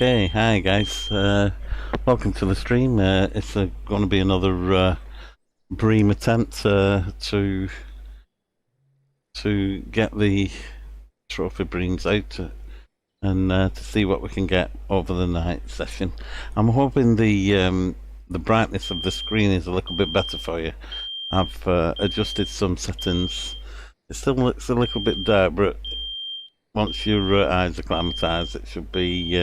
Okay, hi guys. Welcome to the stream. It's going to be another Bream attempt to get the trophy Breams out and to see what we can get over the night session. I'm hoping the brightness of the screen is a little bit better for you. I've adjusted some settings. It still looks a little bit dark, but once your eyes acclimatise, it should be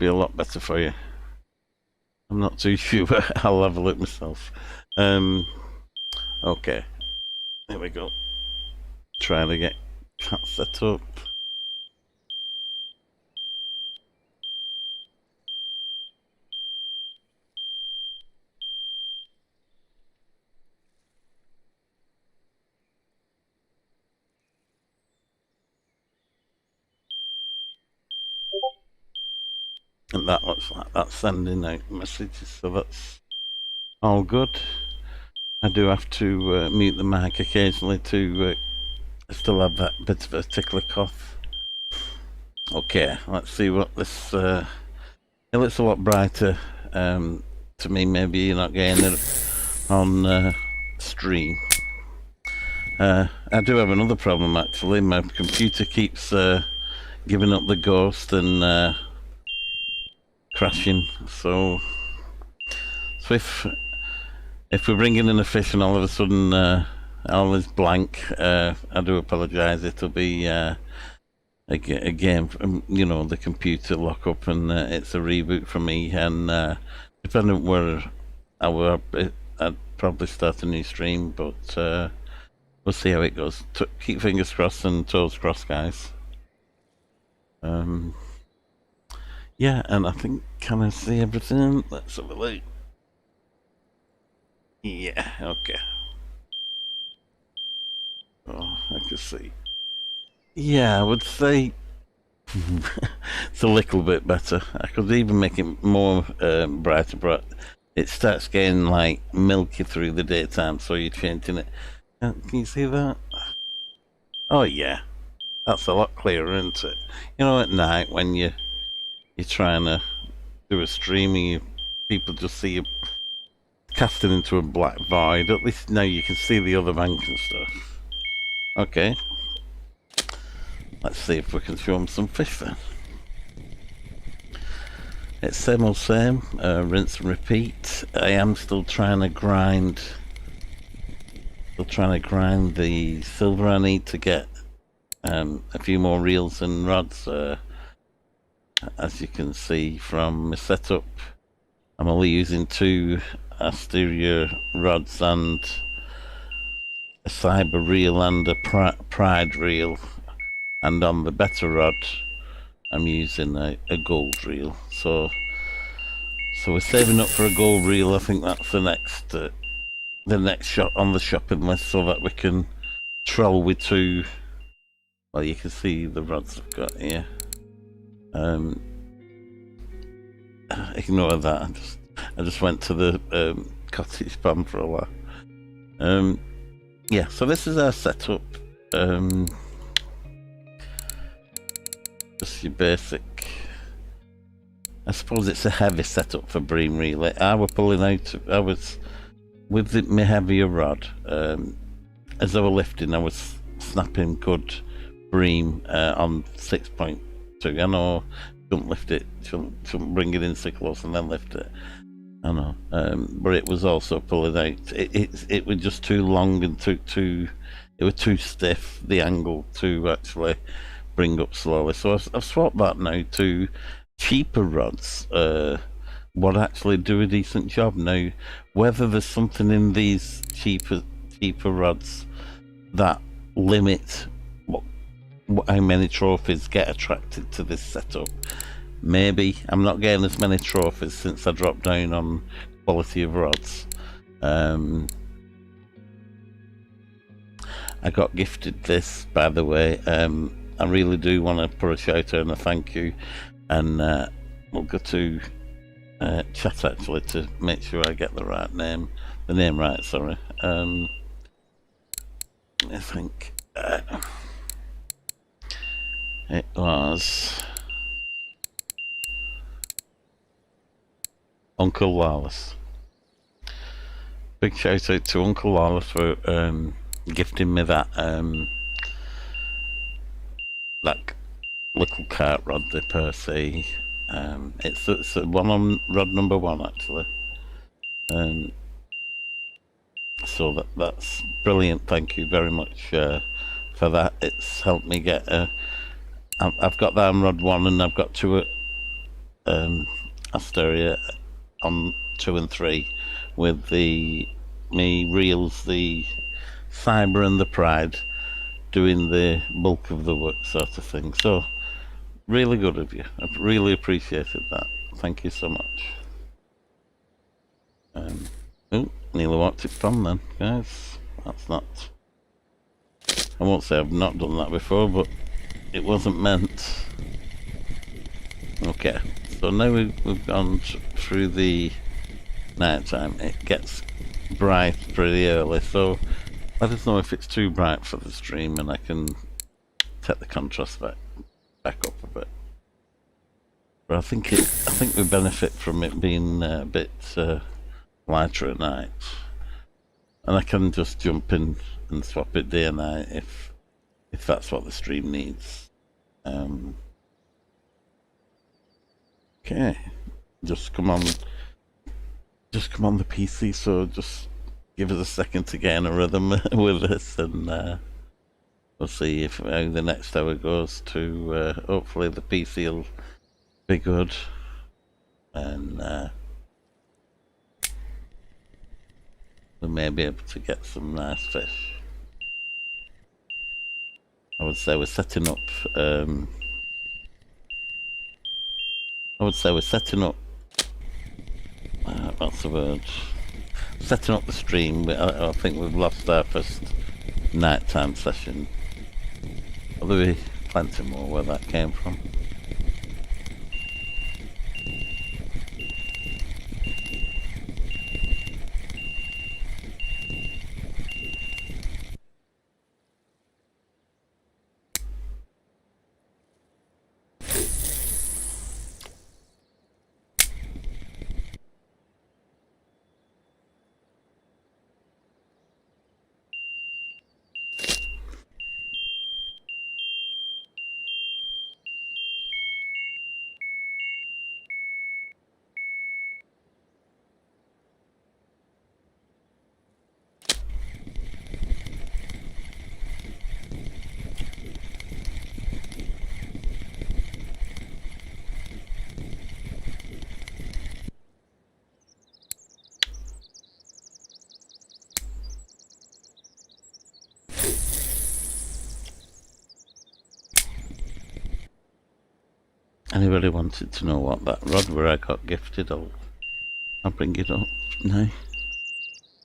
a lot better for you. I'm not too sure. I'll have a look myself. Okay, there we go. Trying to get cat set up. And that looks like that's sending out messages, so that's all good. I do have to mute the mic occasionally to still have that bit of a tickler cough. Okay, let's see what this... it looks a lot brighter to me. Maybe you're not getting it on stream. I do have another problem actually. My computer keeps giving up the ghost and crashing. So if we're bringing in a fish and all of a sudden all is blank, I do apologise. It'll be again, you know, the computer lock up and it's a reboot for me. And depending where I'd probably start a new stream, but we'll see how it goes. Keep fingers crossed and toes crossed, guys. Yeah, and I think, can I see everything? Let's have a look. Yeah, okay. Oh, I can see. Yeah, I would say it's a little bit better. I could even make it more brighter, but it starts getting like milky through the daytime, so you're changing it. Can you see that? Oh yeah, that's a lot clearer, isn't it? You know, at night when you're trying to do a streaming, people just see you casting into a black void. At least now you can see the other bank and stuff. Okay. Let's see if we can show them some fish then. It's same old same, rinse and repeat. I am still trying to grind the silver I need to get a few more reels and rods. As you can see from my setup, I'm only using 2 Asteria rods and a cyber reel and a pride reel, and on the better rod I'm using a gold reel. So we're saving up for a gold reel. I think that's the next shot on the shopping list, so that we can troll with 2. Well, you can see the rods I've got here. Ignore that. I just went to the cottage pond for a while. Yeah, so this is our setup. Just your basic. I suppose it's a heavy setup for Bream really. I was with my heavier rod. As I was lifting, I was snapping good Bream on 6.2. I know shouldn't lift it, shouldn't bring it in so close and then lift it. I know, but it was also pulling out. It was just too long and too. It was too stiff, the angle to actually bring up slowly. So I've swapped that now to cheaper rods. What actually do a decent job now. Whether there's something in these cheaper rods that limit how many trophies get attracted to this setup. Maybe. I'm not getting as many trophies since I dropped down on quality of rods. I got gifted this, by the way. I really do want to put a shout out and a thank you, and we'll go to chat actually to make sure I get the name right, sorry. I think it was Uncle Lawless. Big shout out to Uncle Lawless for gifting me that little cart rod, the Percy. It's one on rod number 1 actually. So that's brilliant. Thank you very much for that. It's helped me get I've got that on rod 1, and I've got 2 Asteria on 2 and 3 with me reels, the Cyber and the Pride, doing the bulk of the work sort of thing. So really good of you. I've really appreciated that. Thank you so much. Oh, nearly walked it from then, guys. That's not... I won't say I've not done that before, but it wasn't meant. Okay, so now we've gone through the night time. It gets bright pretty early, so let us know if it's too bright for the stream, and I can take the contrast back up a bit. But I think we benefit from it being a bit lighter at night, and I can just jump in and swap it day and night if that's what the stream needs. Okay, just come on the PC, so just give us a second to get in a rhythm with us, and we'll see how the next hour goes. To hopefully the PC will be good, and we may be able to get some nice fish. I would say we're setting up. What's the word? Setting up the stream. I think we've lost our first nighttime session. There'll be plenty more where that came from. Anybody wanted to know what that rod where I got gifted? I'll bring it up now.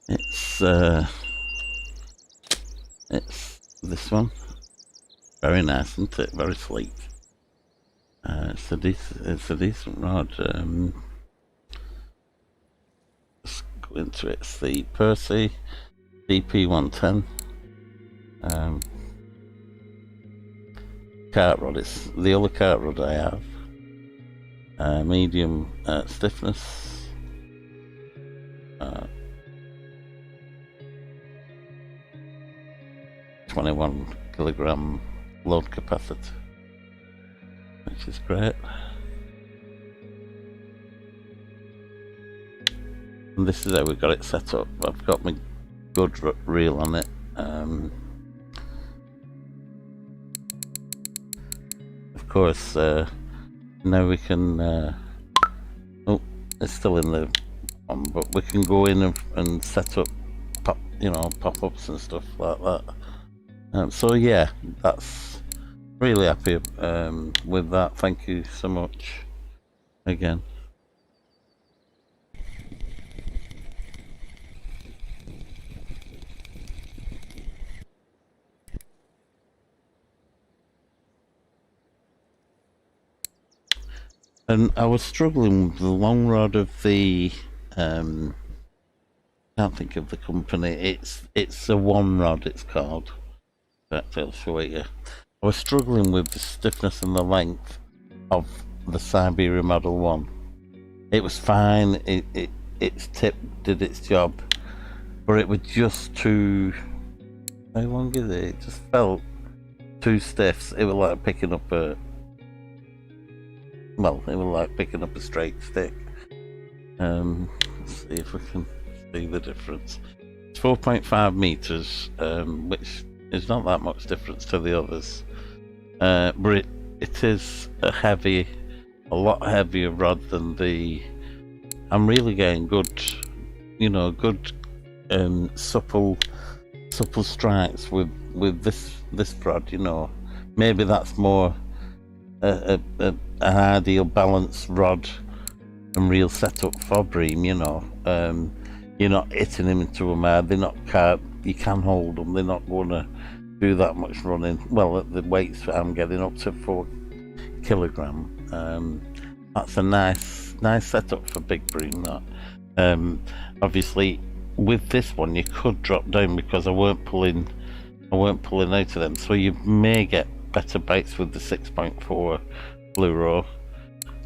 It's this one. Very nice, isn't it? Very sleek. It's a decent rod. Let's go into it. It's the Percy DP110. Cart rod. It's the other cart rod I have. Medium stiffness. 21 kilogram load capacity, which is great. And this is how we got it set up. I've got my good reel on it. Of course, now we can. Oh, it's still in the one, but we can go in and set up pop-ups and stuff like that. So yeah, that's really happy with that. Thank you so much again. And I was struggling with the long rod of the can't think of the company. It's a one rod, it's called. I'll show it you. I was struggling with the stiffness and the length of the Siberia Model 1. It was fine. Its tip did its job, but it was just too. How long is it? It just felt too stiff. It was like picking up a. Well, it was like picking up a straight stick. Let's see if we can see the difference. It's 4.5 meters, which is not that much difference to the others, but it is a lot heavier rod than the. I'm really getting good, good supple strikes with this rod. Maybe that's more an ideal balanced rod and reel setup for Bream. You're not hitting them into a mud. They're not you can hold them. They're not going to do that much running. Well, at the weights I'm getting up to 4 kilogram. That's a nice setup for big Bream. That obviously with this one you could drop down because I weren't pulling out of them, so you may get better bites with the 6.4 fluoro,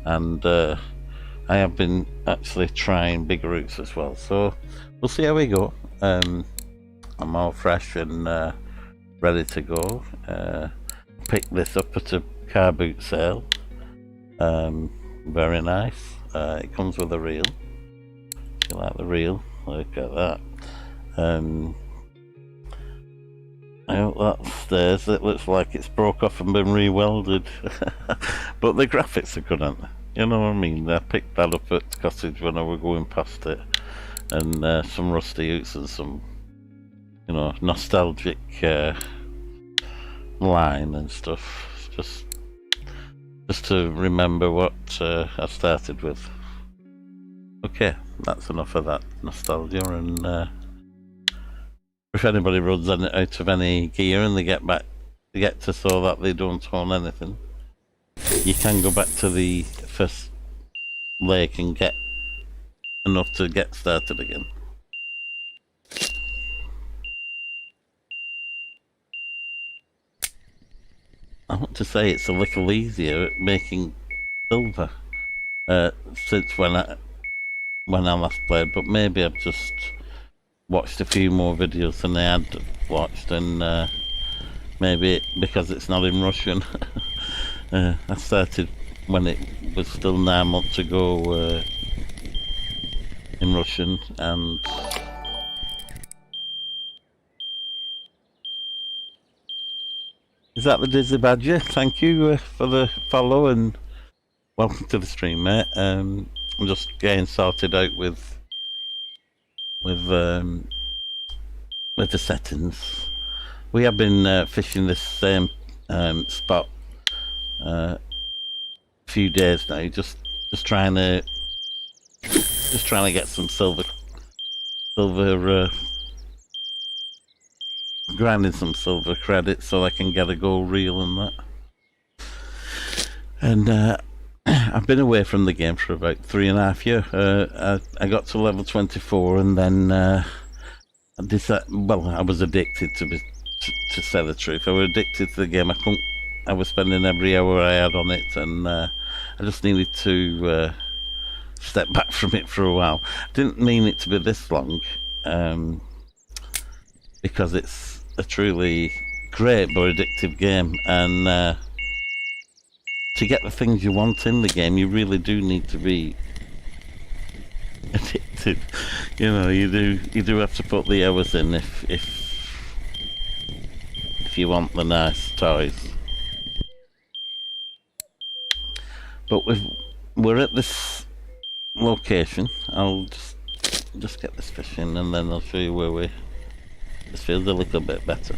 and I have been actually trying bigger roots as well, so we'll see how we go. I'm all fresh and ready to go. Picked this up at a car boot sale. Very nice. It comes with a reel. If you like the reel, look at that. I hope that stays. It looks like it's broke off and been re-welded. But the graphics are good, aren't they? You know what I mean? I picked that up at Cottage when I was going past it. And some rusty hoots and some, nostalgic line and stuff. Just to remember what I started with. Okay, that's enough of that nostalgia, and if anybody runs out of any gear and they get to so that they don't own anything, you can go back to the first lake and get enough to get started again. I want to say it's a little easier at making silver since when I last played, but maybe I've just watched a few more videos than I had watched, and maybe because it's not in Russian. I started when it was still 9 months ago in Russian, and is that the Dizzy Badger? Thank you for the follow and welcome to the stream, mate. I'm just getting sorted out with the settings. We have been fishing this same spot a few days now, just trying to get some silver grinding some silver credits so I can get a gold reel and that. And I've been away from the game for about 3.5 years. I got to level 24, and then I was addicted to say the truth. I was addicted to the game. I was spending every hour I had on it, and I just needed to step back from it for a while. I didn't mean it to be this long, because it's a truly great but addictive game, and to get the things you want in the game, you really do need to be addicted. You do have to put the hours in if you want the nice toys. But we're at this location. I'll just get this fish in, and then I'll show you where this feels a little bit better.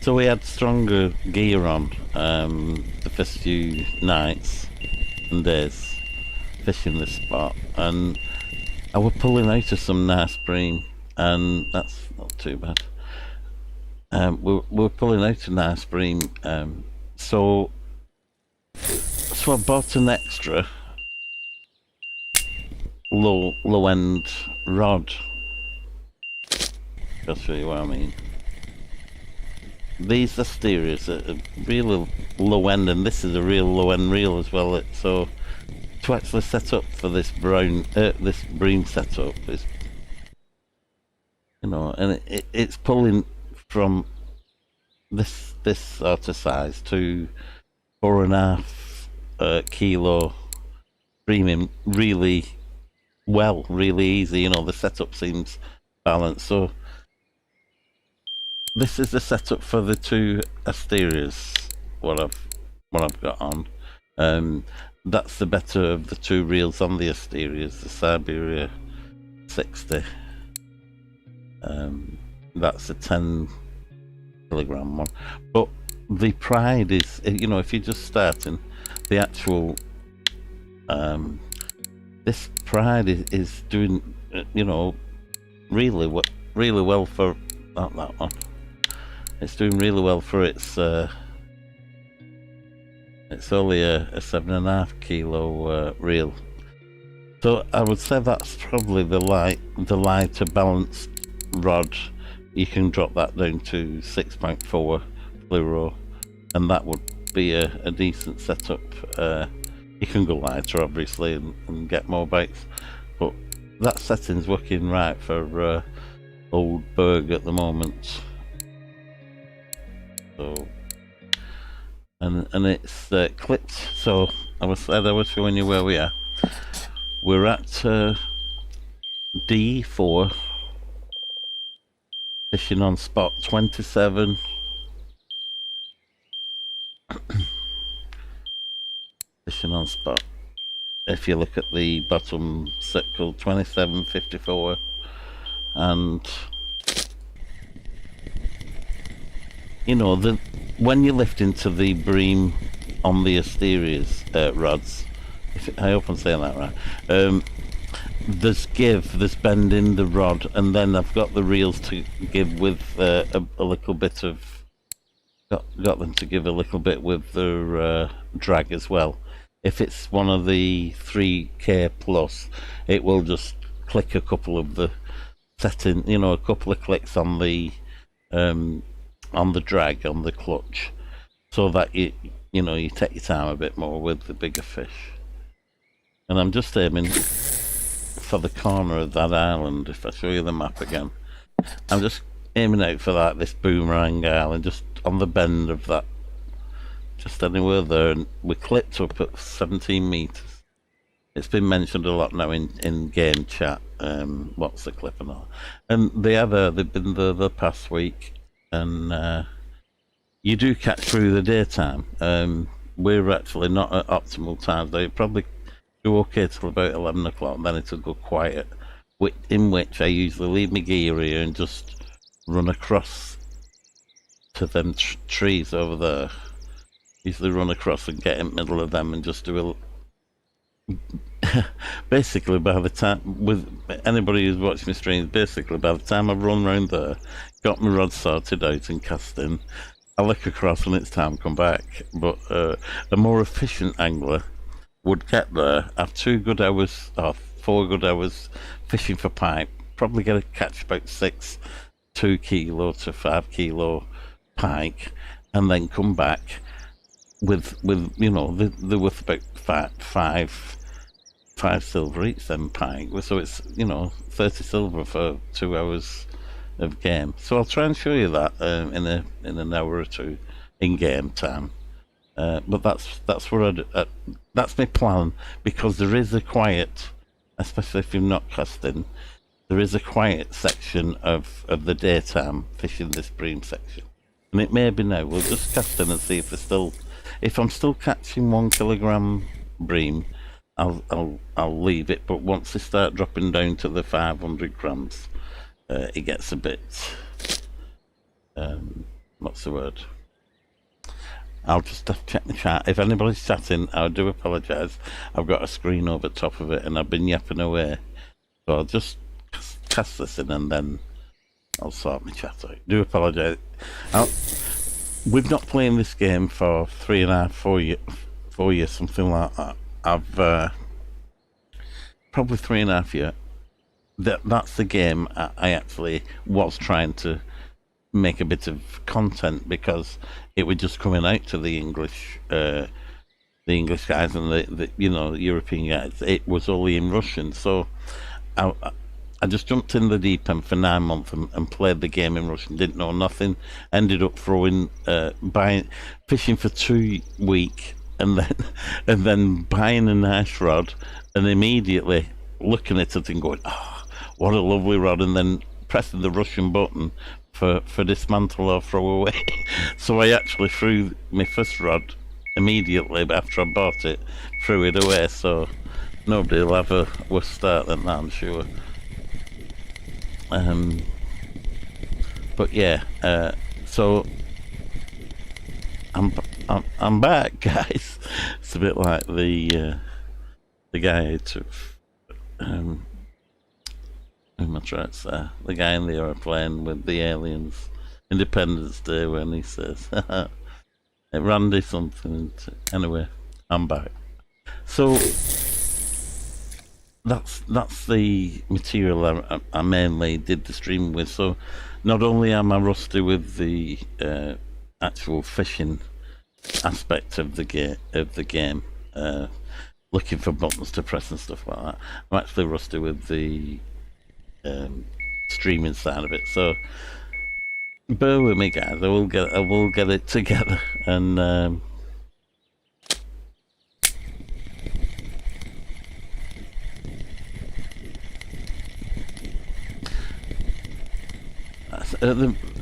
So we had stronger gear on the first few nights and days fishing this spot, and I was pulling out of some nice bream, and that's not too bad. We're pulling out a nice bream, so I bought an extra low end rod. I'll show you what I mean. these Asterias are really low end, and this is a real low end reel as well. So to actually set up for this this Bream setup is, and it's pulling from this sort of size to 4.5 kilo Breaming really well, really easy. The setup seems balanced. So this is the setup for the two Asterias. What I've got on. That's the better of the two reels on the Asterias, the Siberia 60. That's a 10 kilogram one. But the Pride is, if you're just starting, the actual this Pride is doing, really well for not that one. It's doing really well for its. It's only a 7.5 kilo reel, so I would say that's probably the lighter balanced rod. You can drop that down to 6.4 fluoro, and that would be a decent setup. You can go lighter, obviously, and get more bites, but that setting's working right for Old Burg at the moment. So, and it's clipped. So I was showing you where we are. We're at D4, fishing on spot 27. Fishing on spot. If you look at the bottom circle, 27.54, and when you lift into the Bream on the Asterias rods, I hope I'm saying that right. There's bend in the rod, and then I've got the reels to give with a little bit of. Got them to give a little bit with their drag as well. If it's one of the 3K plus, it will just click a couple of the setting, a couple of clicks on the drag on the clutch, so that you take your time a bit more with the bigger fish. And I'm just aiming for the corner of that island. If I show you the map again, I'm just aiming out for this boomerang island, just on the bend of that, just anywhere there. And we clipped up at 17 meters. It's been mentioned a lot now in game chat. What's the clip and all? And they've been there the past week, and you do catch through the daytime. We're actually not at optimal times. They probably do okay till about 11 o'clock, and then it'll go quiet. In which I usually leave my gear here and just run across to them trees over there. Usually run across and get in the middle of them and just do basically, by the time, with anybody who's watched my streams, basically by the time I've run round there, got my rod sorted out and cast in, I look across and it's time to come back. But a more efficient angler would get there, have 2 good hours or 4 good hours fishing for pike, probably get a catch about 6 2 kilo to 5 kilo pike, and then come back with they're worth about five silver each, then pike. So it's 30 silver for 2 hours of game. So I'll try and show you that in an hour or two in game time. But that's what that's my plan, because there is a quiet, especially if you're not casting, there is a quiet section of the daytime fishing this Bream section. And it may be now. We'll just cast in and see if I'm still catching 1 kilogram Bream, I'll leave it. But once they start dropping down to the 500 grams, it gets a bit. What's the word? I'll just have to check the chat. If anybody's chatting, I do apologise. I've got a screen over top of it, and I've been yapping away. So I'll just cast this in, and then I'll sort my chat out. Do apologise. We've not played this game for 3.5, 4 years, something like that. I've probably 3.5 years. That's the game I actually was trying to make a bit of content because it was just coming out to the English guys and the European guys. It was only in Russian, so I, I just jumped in the deep end for 9 months and played the game in Russian. Didn't know nothing. Ended up fishing for 2 weeks, and then buying a nice rod, and immediately looking at it and going, "Oh, what a lovely rod!" And then pressing the Russian button for dismantle or throw away. So I actually threw my first rod immediately after I bought it, threw it away. So nobody will have a worse start than that, I'm sure. But yeah, so I'm back, guys. It's a bit like the guy who took who am I trying to say? The guy in the aeroplane with the aliens, Independence Day, when he says, "Randy something." Anyway, I'm back. So that's the material I mainly did the stream with. So not only am I rusty with the actual fishing aspect of the game, looking for buttons to press and stuff like that, I'm actually rusty with the streaming side of it. So bear with me, guys. I will get it together and.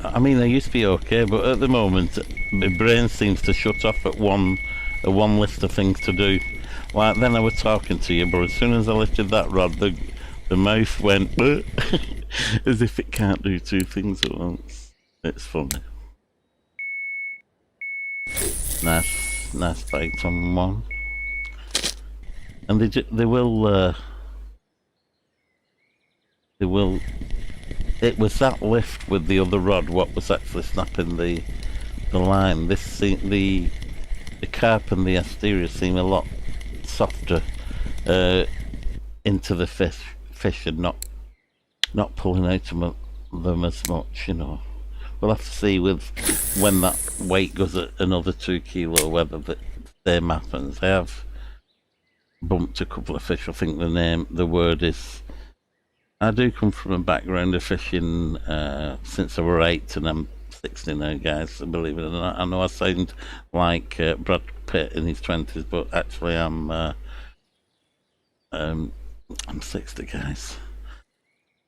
I mean, I used to be okay, but at the moment, my brain seems to shut off at one list of things to do. Like then I was talking to you, but as soon as I lifted that rod, the mouth went as if it can't do two things at once. It's funny. Nice bite on one, and they will. It was that lift with the other rod what was actually snapping the line. The carp and the asteria seem a lot softer into the fish and not pulling out of them as much. We'll have to see when that weight goes at another 2 kilo whether the same happens. I have bumped a couple of fish. I think the word is. I do come from a background of fishing since I was 8 and I'm 60 now, guys, believe it or not. I know I sound like Brad Pitt in his 20s, but actually I'm 60, guys.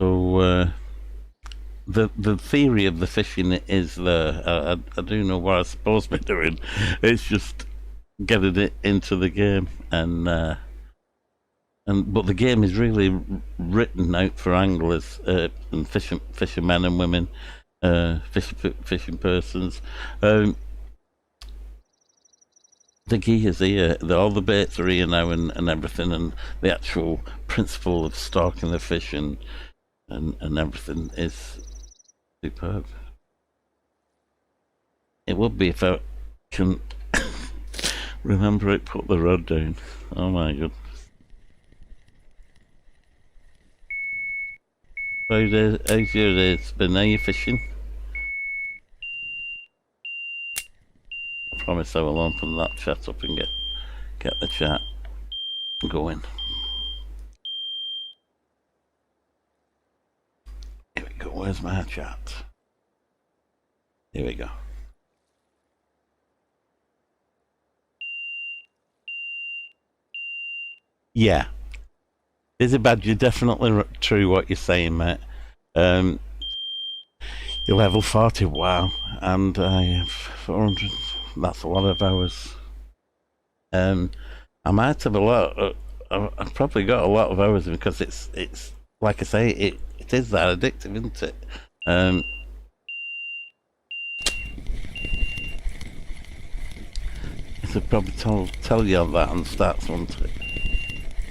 So the theory of the fishing is there. I do know what I'm supposed to be doing. It's just getting it into the game but the game is really written out for anglers and fishermen and women, fishing persons. The gear is here. All the baits are here now and everything, and the actual principle of stalking the fish and everything is superb. It would be if I can remember it, put the rod down. Oh my god. How's your days been? Are you fishing? I promise I will open that chat up and get the chat going. Here we go. Where's my chat? Here we go. Yeah. Izzy Badger, definitely true what you're saying, mate. You're level 40, wow, and I have 400. That's a lot of hours. I might have a lot. I've probably got a lot of hours because it's like I say, it is that addictive, isn't it? I should probably tell you that and start something.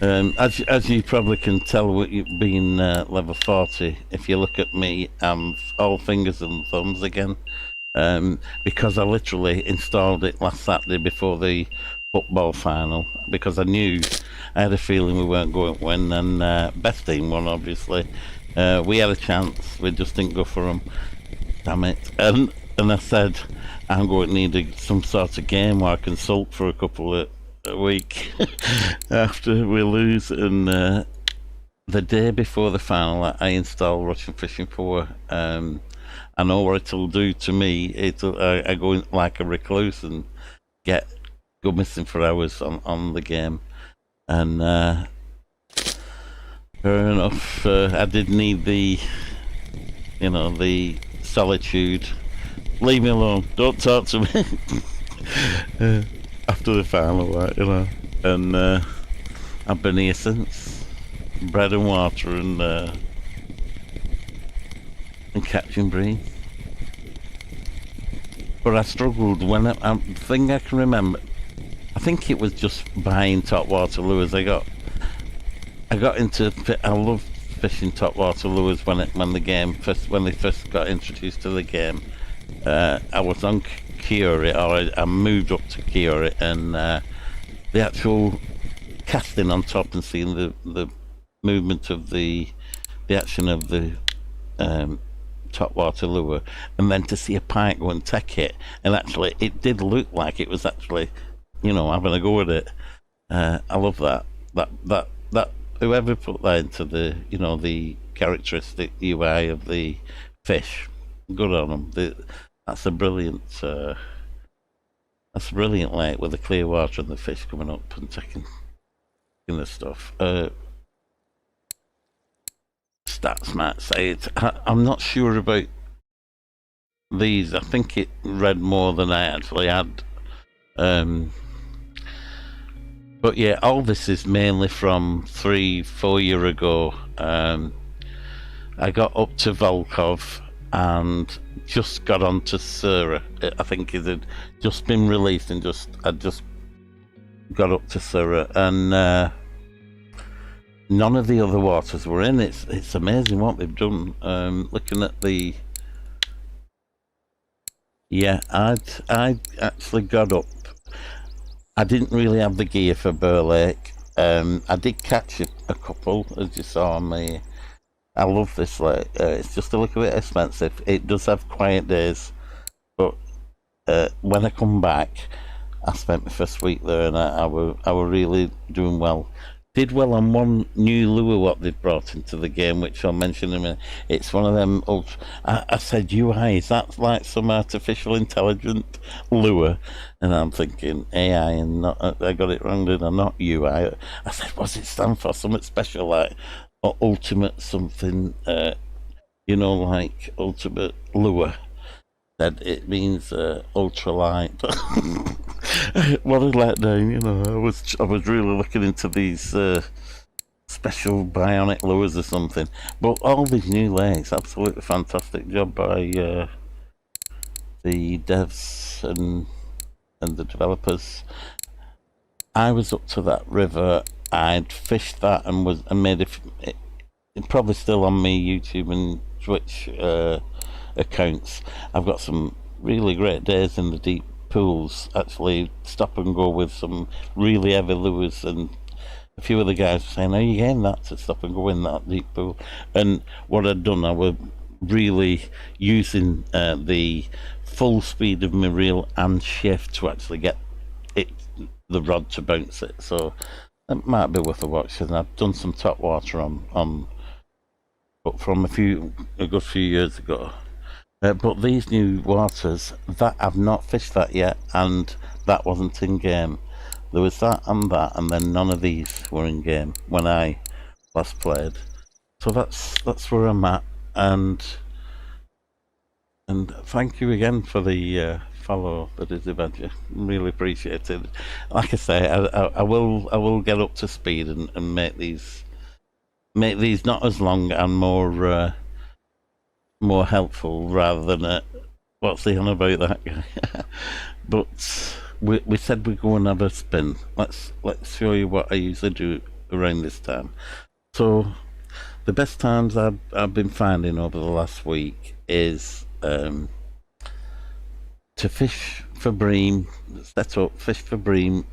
As you probably can tell, with you being level 40, if you look at me, I'm all fingers and thumbs again, because I literally installed it last Saturday before the football final, because I knew, I had a feeling we weren't going to win, and best team won, obviously. We had a chance, we just didn't go for them. damn it. And I said, I'm going to need some sort of game where I can sulk for a couple of a week after we lose. And the day before the final, I installed Russian Fishing 4. I know what it'll do to me. I go in like a recluse and go missing for hours on the game. And fair enough, I did need the solitude. Leave me alone. Don't talk to me. After the final, and I've been here since. Bread and water and catching bream. But I struggled when I think I can remember. I think it was just buying topwater lures. I got into. I love fishing topwater lures when they first got introduced to the game. I was on Kiori, or I moved up to Kiori, and the actual casting on top and seeing the movement of the action of the topwater lure, and then to see a pike go and take it, and actually it did look like it was actually, having a go at it. I love that whoever put that into the characteristic UI of the fish, good on them. That's a brilliant lake with the clear water and the fish coming up and taking the stuff. Stats might say it. I'm not sure about these. I think it read more than I actually had. But yeah, all this is mainly from 3-4 years ago. I got up to Volkov and just got onto Sura. I think it had just been released, and I just got up to Sura, and none of the other waters were in. It's amazing what they've done. Looking at the I actually got up. I didn't really have the gear for Burr Lake. I did catch a couple, as you saw on me. I love this lake. It's just a little bit expensive. It does have quiet days, but when I come back, I spent my first week there, and I were really doing well. Did well on one new lure what they've brought into the game, which I'll mention in a minute. It's one of them. I said, UI, is that like some artificial intelligent lure? And I'm thinking AI, and not. I got it wrong, did I? Not UI. I said, what's it stand for? Something special, like ultimate something. Like ultimate lure. That it means ultralight. What a letdown, I was really looking into these special bionic lures or something. But all these new lakes, absolutely fantastic job by the devs and the developers. I was up to that river. I'd fished that and made it probably still on me YouTube and Twitch accounts. I've got some really great days in the deep pools, actually stop and go with some really heavy lures, and a few of the guys were saying, are you getting that to stop and go in that deep pool? And what I'd done, I was really using the full speed of my reel and shift to actually get the rod to bounce it, so it might be worth a watch. And I've done some top water on but from a good few years ago. But these new waters, that I've not fished that yet, and that wasn't in game. There was that, and then none of these were in game when I last played. So that's where I'm at, and thank you again for the follow, the Dizzy Badger. Really appreciate it. Like I say, I will get up to speed and make these not as long and more helpful, rather than what's he on about that guy. But we said we'd go and have a spin. Let's show you what I usually do around this time. So the best times I've been finding over the last week is to fish for bream, set up, fish for bream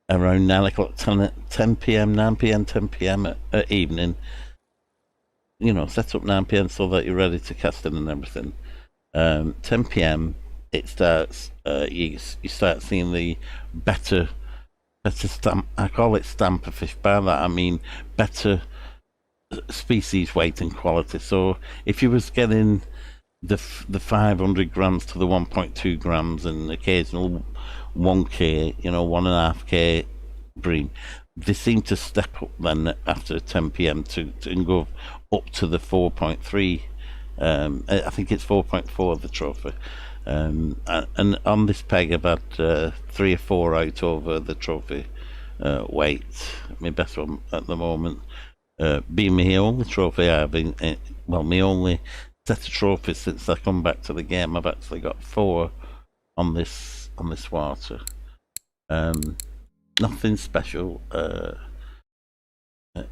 around 9 o'clock, 10 p.m, 9 p.m, 10 p.m. at evening. Set up 9 p.m. so that you're ready to cast in and everything. 10 p.m. it starts. You start seeing the better stamp. I call it stamper fish. By that I mean better species weight and quality. So if you was getting the 500 grams to the 1.2 grams and occasional 1k, 1.5k bream, they seem to step up then after 10 p.m. to and go up to the 4.3. I think it's 4.4 the trophy. And on this peg I've had 3 or 4 out over the trophy weight. My best one at the moment being my only trophy I've been, my only set of trophies since I come back to the game. I've actually got 4 on this water. Nothing special. Did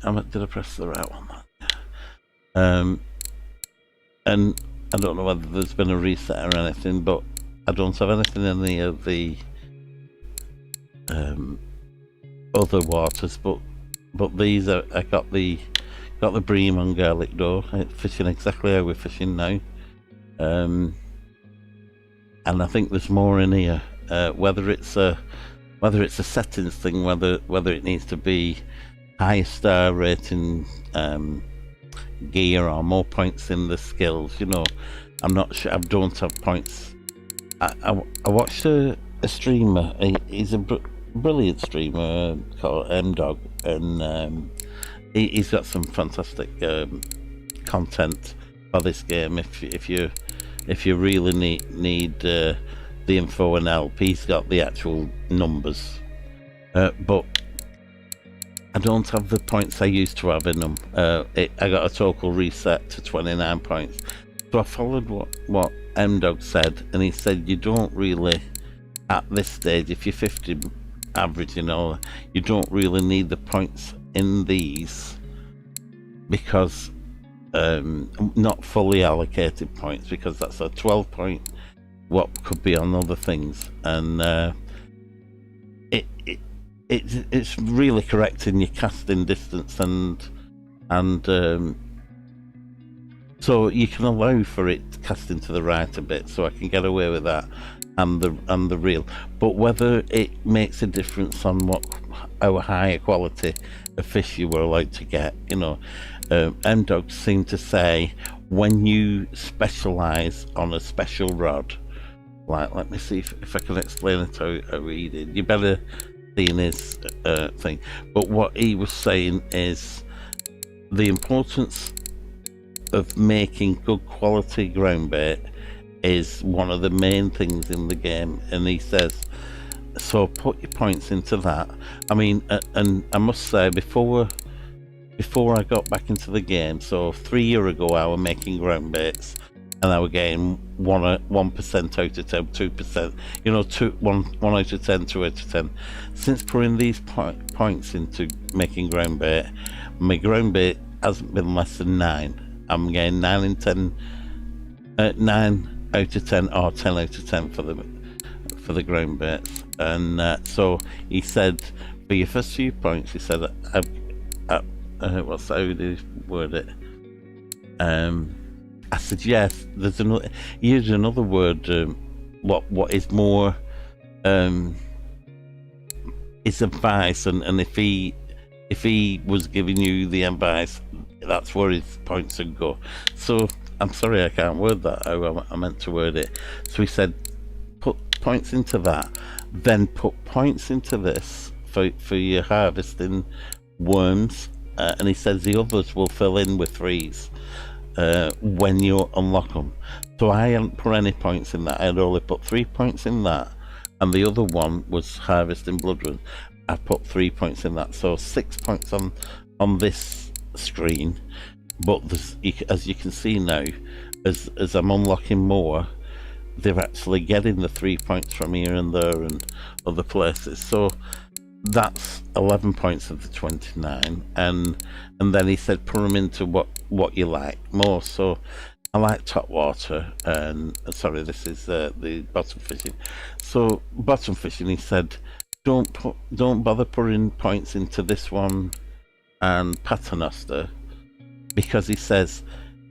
I press the right one? And I don't know whether there's been a reset or anything, but I don't have anything in any of the other waters. But these I got the bream on garlic dough. It's fishing exactly how we're fishing now. And I think there's more in here. Whether it's a settings thing, whether it needs to be higher star rating gear or more points in the skills, I'm not sure. I don't have points. I watched a streamer. He's a brilliant streamer called Dog, and he's got some fantastic content for this game. If you really need the info and help, he's got the actual numbers. But I don't have the points I used to have in them. I got a total reset to 29 points. So I followed what M-Dog said, and he said you don't really, at this stage, if you're 50 average, you don't really need the points in these, because not fully allocated points, because that's a 12 point what could be on other things, and it's really correcting your casting distance and so you can allow for it casting to the right a bit, so I can get away with that and the reel. But whether it makes a difference on how high quality of fish you were allowed to get, M-Dogs seem to say when you specialise on a special rod, like, let me see if I can explain it how he did. You better see in his thing. But what he was saying is the importance of making good quality ground bait is one of the main things in the game, and he says, so put your points into that. I mean, and I must say, before I got back into the game, so 3 years ago I was making ground baits and I was getting 1% out of 10, 2%, 1 out of 10, 2 out of 10. Since putting these points into making ground bait, my ground bait hasn't been less than 9. I'm getting 9 out of 10 or 10 out of 10 for the ground baits. And so he said, for your first few points, he said, how did he word it? I said, yes, there's another, he used another word, what is more, is advice, and if he was giving you the advice, that's where his points would go. So I'm sorry I can't word that how I meant to word it. So he said, put points into that, then put points into this for your harvesting worms, and he says the others will fill in with 3s when you unlock them. So I hadn't put any points in that. I had only put 3 points in that, and the other one was harvesting bloodroot. I put 3 points in that, so 6 points on this screen. But as you can see now, as I'm unlocking more, they're actually getting the 3 points from here and there and other places. So that's 11 points of the 29, and then he said put them into what you like more. So I like top water, and sorry, this is the bottom fishing. So bottom fishing, he said don't bother putting points into this one and paternoster, because he says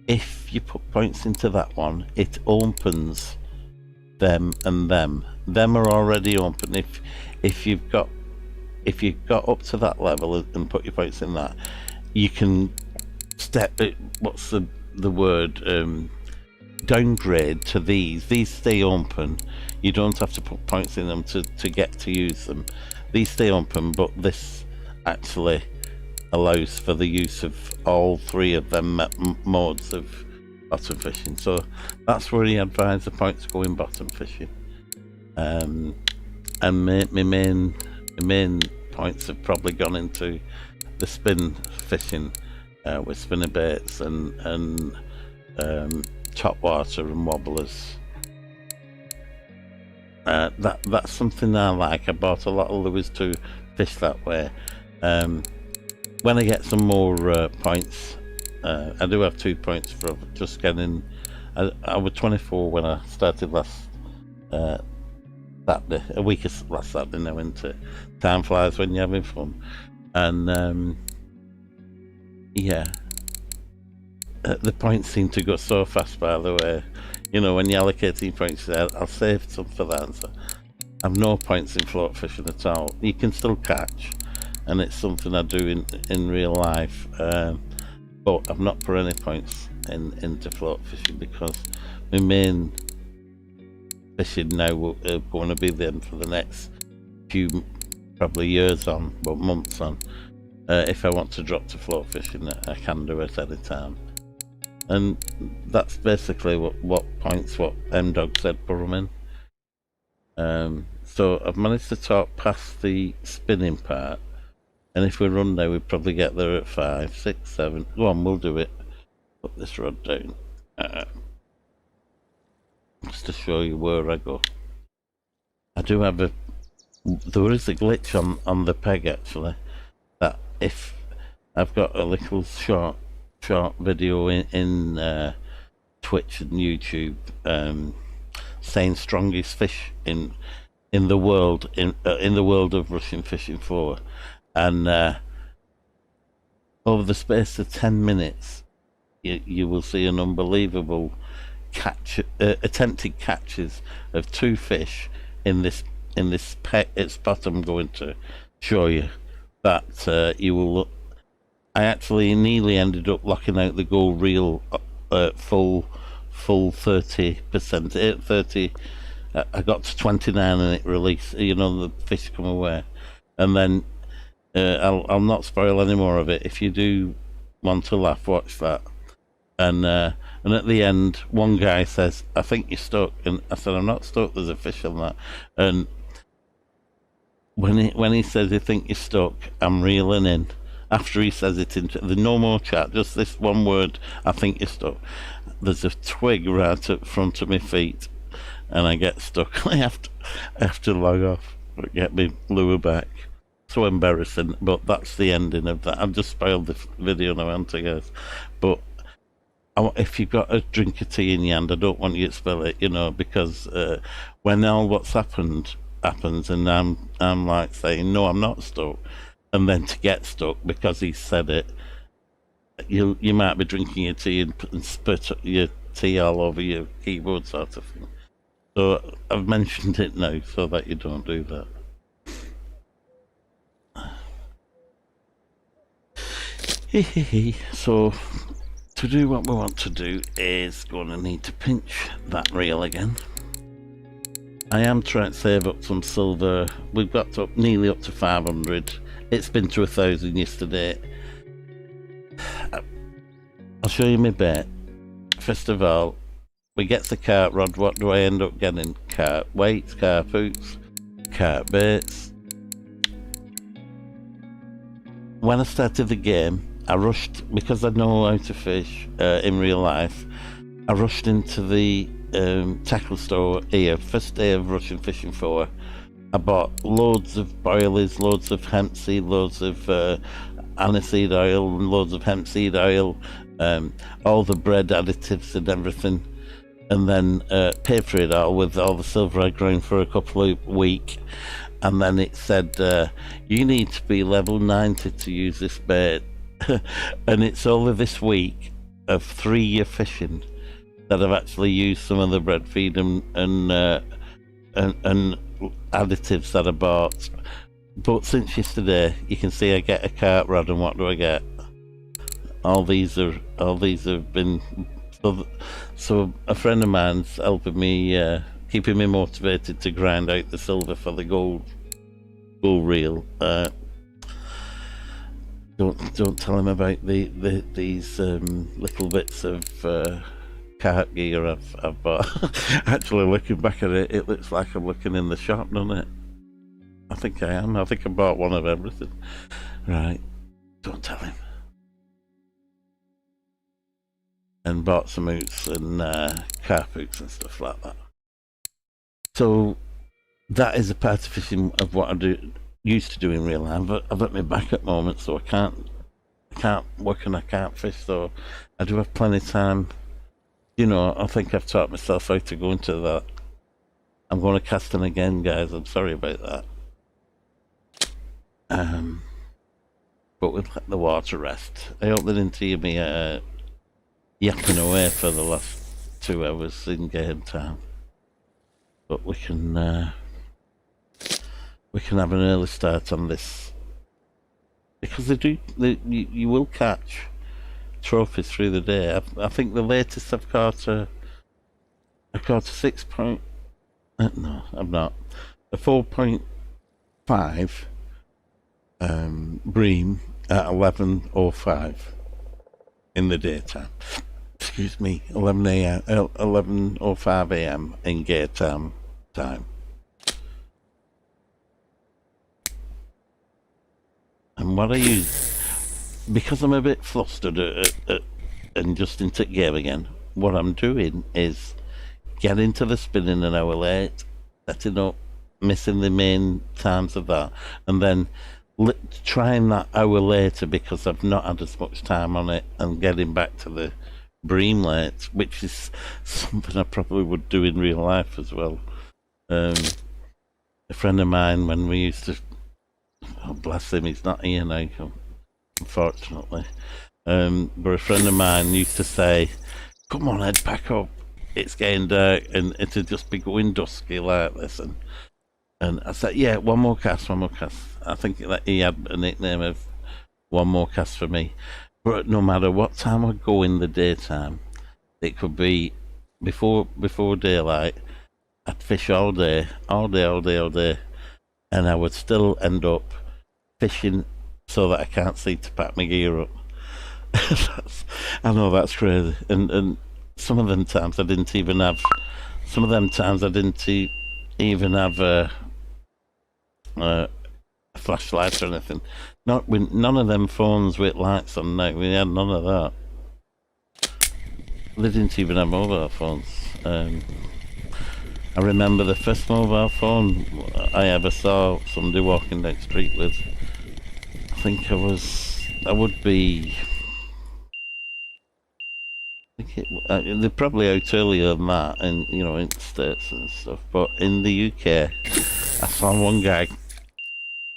if you put points into that one, it opens them and them. Them are already open. If you've got up to that level and put your points in that, you can step it. What's the word? Downgrade to these. These stay open. You don't have to put points in them to get to use them. These stay open, but this actually allows for the use of all three of them modes of bottom fishing. So that's where he advised the points go in bottom fishing. And my main points have probably gone into the spin fishing with spinner baits and top water and wobblers. That's something I like. I bought a lot of lures to fish that way. When I get some more points, I do have 2 points for just getting. I was 24 when I started last Saturday, a week of last Saturday now into time flies when you're having fun, and yeah, the points seem to go so fast. By the way, you know, when you're allocating points, I'll save some for that. So I've no points in float fishing at all. You can still catch, and it's something I do in real life, but I've not put any points into float fishing because my main fishing now will going to be then for the next few probably years on, but months on. If I want to drop to float fishing, I can do it at a time, and that's basically what M-Dog said put them in. So I've managed to talk past the spinning part, and if we run now, we'd probably get there at 5, 6, 7. Go on, we'll do it. Put this rod down. Just to show you where I go. I do have there is a glitch on the peg actually, that if I've got a little short video in Twitch and YouTube saying strongest fish in the world in the world of Russian fishing 4, and over the space of 10 minutes you will see an unbelievable attempted catches of 2 fish in this spot I'm going to show you, that you will look. I actually nearly ended up locking out the gold reel full 30%. 30. I got to 29 and it released. You know, the fish come away, and then I'll not spoil any more of it. If you do want to laugh, watch that. And at the end, one guy says, "I think you're stuck," and I said, "I'm not stuck. There's a fish on that." And when he says, "I think you're stuck," I'm reeling in. After he says it, into the no more chat, just this one word, "I think you're stuck." There's a twig right at front of my feet, and I get stuck. I have to log off, but get my lure back. So embarrassing, but that's the ending of that. I've just spoiled the video now, haven't I, guys? But if you've got a drink of tea in your hand, I don't want you to spill it, you know, because when all what's happens, and I'm like saying, "No, I'm not stuck," and then to get stuck because he said it, you might be drinking your tea and spit your tea all over your keyboard, sort of thing. So I've mentioned it now so that you don't do that. So to do what we want to do is going to need to pinch that reel again. I am trying to save up some silver. We've got nearly up to 500. It's been to 1,000 yesterday. I'll show you my bait. First of all, we get the carp rod. What do I end up getting? Carp weights, carp hooks, carp baits. When I started the game, I rushed, because I know how to fish in real life, I rushed into the tackle store here, first day of Russian fishing 4. I bought loads of boilies, loads of hemp seed, loads of aniseed oil, loads of hemp seed oil, all the bread additives and everything, and then paid for it all with all the silver I ground for a couple of weeks. And then it said, you need to be level 90 to use this bait. And it's over this week of 3-year fishing that I've actually used some of the bread feed and additives that I bought. But since yesterday, you can see I get a cart rod, and what do I get? All these have been so a friend of mine's helping me, keeping me motivated to grind out the silver for the gold reel. Don't tell him about these little bits of cart gear I've bought. Actually, looking back at it, it looks like I'm looking in the shop, doesn't it? I think I am. I think I bought one of everything. Right, don't tell him. And bought some hoots and carp hoots and stuff like that. So that is a part of fishing of what I used to do in real life. But I've got my back at the moment, so I can't work and I can't fish. So I do have plenty of time. You know, I think I've taught myself how to go into that. I'm going to casting again, guys. I'm sorry about that. But we'll let the water rest. I hope they didn't hear me yapping away for the last 2 hours in game time. But we can have an early start on this, because you will catch trophies through the day. I think the latest I've caught a 6 point. No, I'm not. A 4.5 bream at 11:05 in the daytime. Excuse me, 11:05 a.m. in gate time. And what I use, because I'm a bit flustered and just into game again, what I'm doing is getting to the spinning an hour late, setting up, missing the main times of that, and then trying that hour later because I've not had as much time on it, and getting back to the bream late, which is something I probably would do in real life as well. A friend of mine, when we used to, oh bless him, he's not here now, unfortunately, but a friend of mine used to say, come on Ed, pack up, it's getting dark, and it'd just be going dusky like this, and I said, yeah, one more cast. I think that he had a nickname of one more cast for me. But no matter what time I go in the daytime, it could be before daylight, I'd fish all day, and I would still end up fishing so that I can't see to pack my gear up. I know that's crazy, and some of them times I didn't even have a flashlight or anything. None of them phones with lights on now. We had none of that. They didn't even have mobile phones. I remember the first mobile phone I ever saw somebody walking down the street with. I think I would be. They're probably out earlier than that, in in the States and stuff. But in the UK, I saw one guy.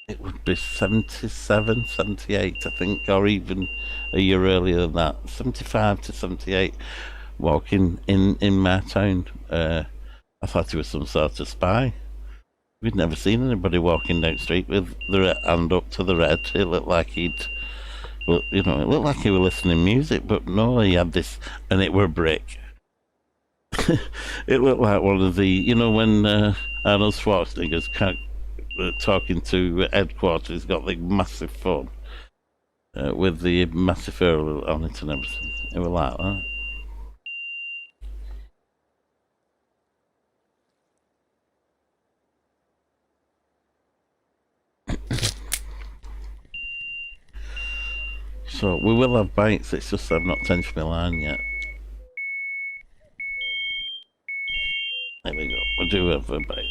It would be 77, 78, I think, or even a year earlier than that. 75 to 78, walking in my town. I thought he was some sort of spy. We'd never seen anybody walking down the street with their hand up to the red. It looked like it looked like he was listening to music, but no, he had this, and it were brick. It looked like one of the, when Arnold Schwarzenegger's talking to headquarters, he's got the massive phone with the massive fur on it and everything. It was like that. So we will have bites, it's just I've not tensed my line yet. There we go, we do have a bite.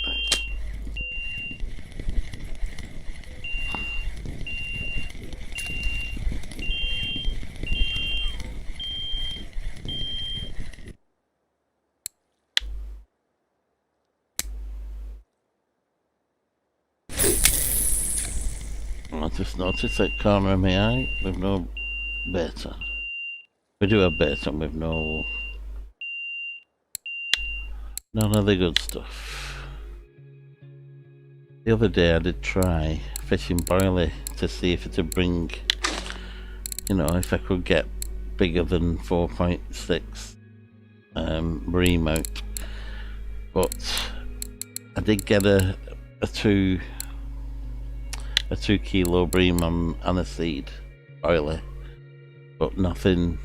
I just noticed that corner of my eye with no bait on. We do have baiting with none of the good stuff. The other day I did try fishing boilie to see if it would bring, if I could get bigger than 4.6 bream out. But I did get a 2 kilo bream on aniseed boilie, but nothing.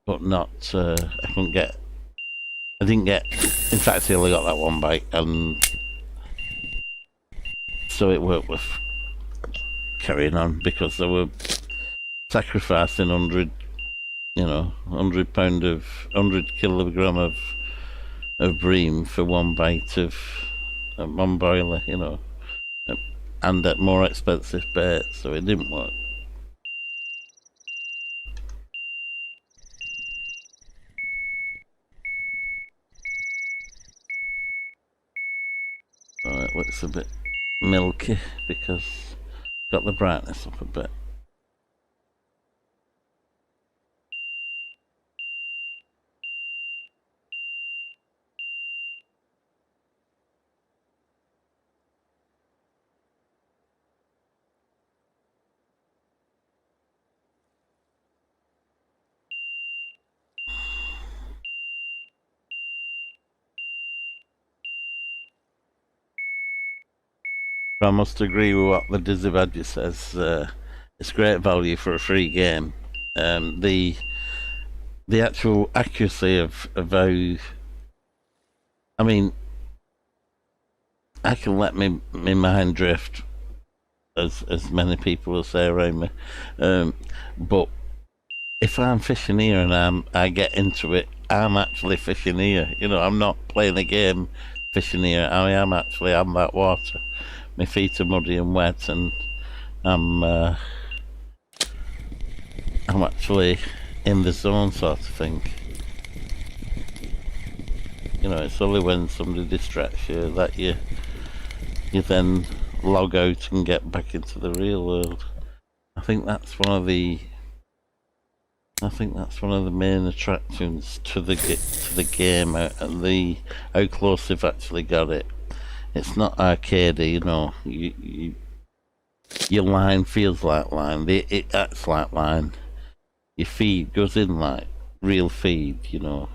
But not. I couldn't get. I didn't get. In fact, I only got that one bite, and so it weren't worth carrying on because they were sacrificing 100 kilogram of bream for one bite of one boiler, and at more expensive bait, so it didn't work. So it looks a bit milky because got the brightness up a bit. I must agree with what the Dizzy Badger says. It's great value for a free game. The actual accuracy of how, I mean, I can let my mind drift, as many people will say around me, but if I'm fishing here and I get into it, I'm actually fishing here. I'm not playing a game fishing here. I am actually on that water. My feet are muddy and wet, and I'm actually in the zone, sort of thing. It's only when somebody distracts you that you then log out and get back into the real world. I think that's one of the main attractions to the game, and how close they've actually got it. It's not arcadey, your line feels like line. It acts like line. Your feed goes in like real feed. You're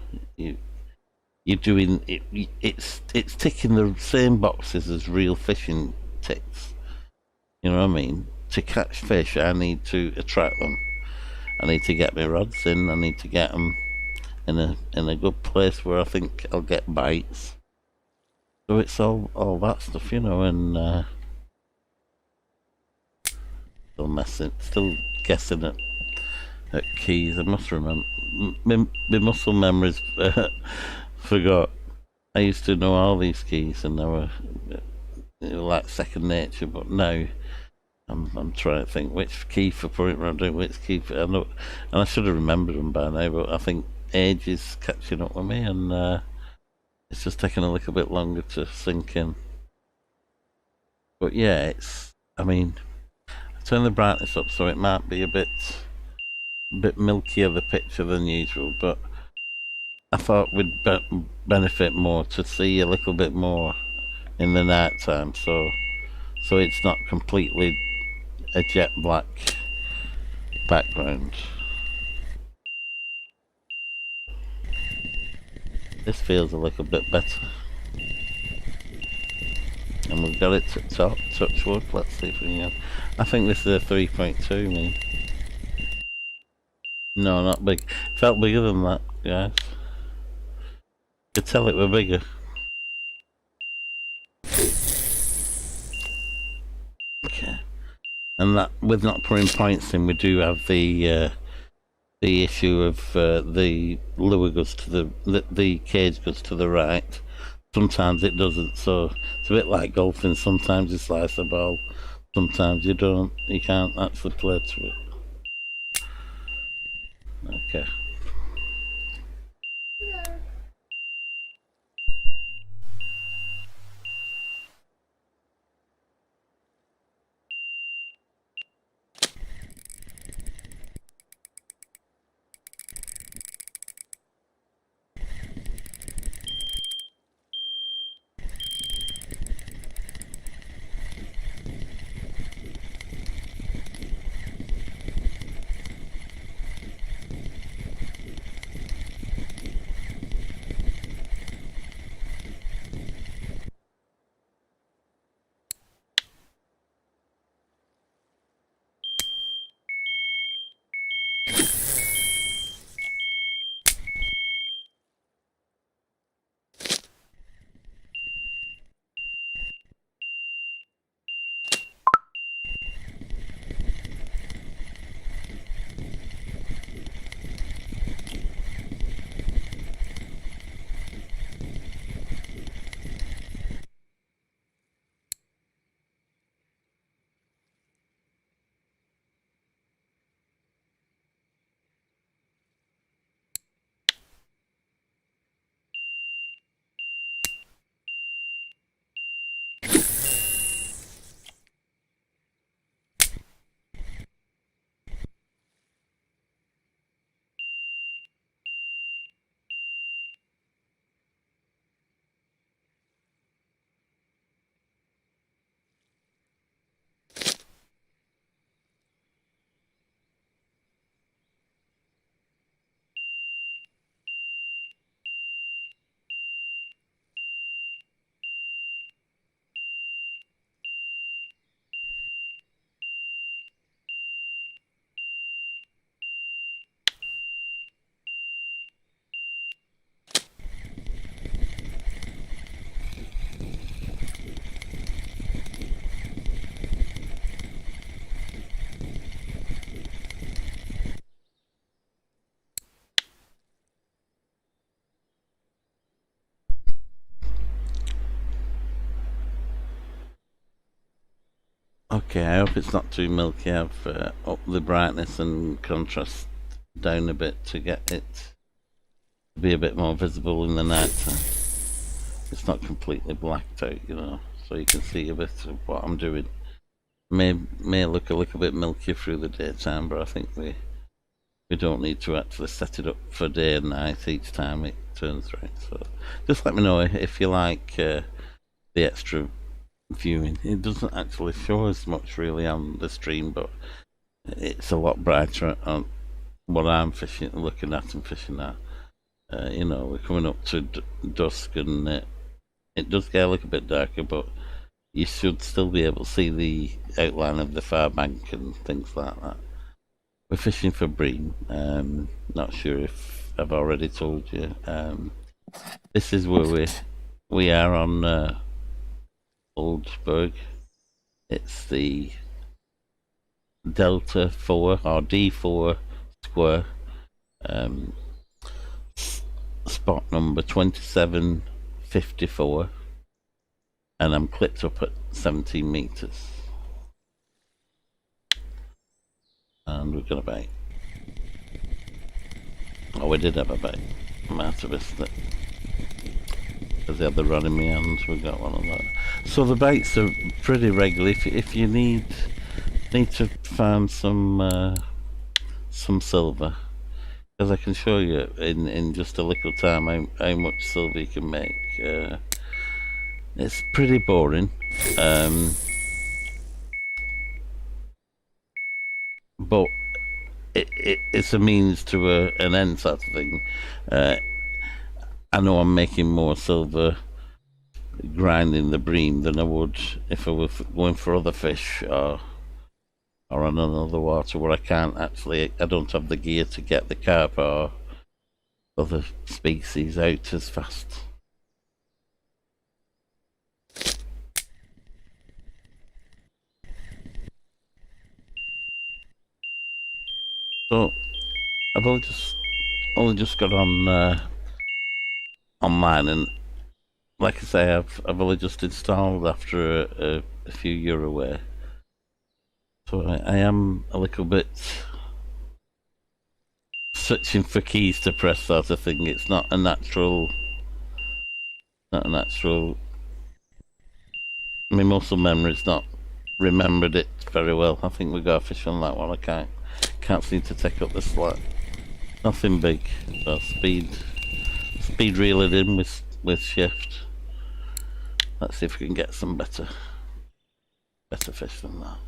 doing it. It's ticking the same boxes as real fishing ticks. You know what I mean? To catch fish, I need to attract them. I need to get my rods in. I need to get them in a good place where I think I'll get bites. So it's all that stuff, and still guessing at keys. I must remember. My muscle memories forgot. I used to know all these keys, and they were like second nature. But now I'm trying to think which key for point I'm doing, which key for. I know, and I should have remembered them by now. But I think age is catching up with me, and it's just taking a little bit longer to sink in. But yeah, I mean, I turn the brightness up so it might be a bit milkier the picture than usual, but I thought we'd benefit more to see a little bit more in the night time, so it's not completely a jet black background. This feels a little bit better. And we've got it to top, touch wood. Let's see if we can. I think this is a 3.2, mean. No, not big. Felt bigger than that, guys. Could tell it were bigger. Okay. And that, with not putting points in, we do have the issue of the lure goes to the cage goes to the right. Sometimes it doesn't, so it's a bit like golfing. Sometimes you slice the ball, sometimes you don't. You can't actually play to it. Okay. Okay, I hope it's not too milky. I've upped the brightness and contrast down a bit to get it to be a bit more visible in the night time. It's not completely blacked out, you know, so you can see a bit of what I'm doing. May look a little bit milky through the daytime, but I think we don't need to actually set it up for day and night each time it turns right. So just let me know if you like the extra viewing. It doesn't actually show as much really on the stream, but it's a lot brighter on what I'm looking at and fishing at. You know, we're coming up to dusk, and it does get a little bit darker, but you should still be able to see the outline of the far bank and things like that. We're fishing for bream. Not sure if I've already told you. This is where we are on Old Burg. It's the Delta 4 or D4 square. Spot number 2754, and I'm clipped up at 17 meters. And we're gonna bite. Oh, we did have a bite. I might have missed it. There's the other rod in my hand, we got one of that. So the bites are pretty regular. If you need to find some silver, because I can show you in just a little time how much silver you can make. It's pretty boring, but it's a means to an end sort of thing. I know I'm making more silver grinding the bream than I would if I were going for other fish or on another water where I don't have the gear to get the carp or other species out as fast. So I've only just got on online, and like I say, I've only just installed after a few years away. So I am a little bit searching for keys to press sort of thing. It's not a natural. My muscle memory's not remembered it very well. I think we got a fish on that one. I can't seem to take up the slack. Nothing big. So speed reel it in with shift. Let's see if we can get some better fish than that.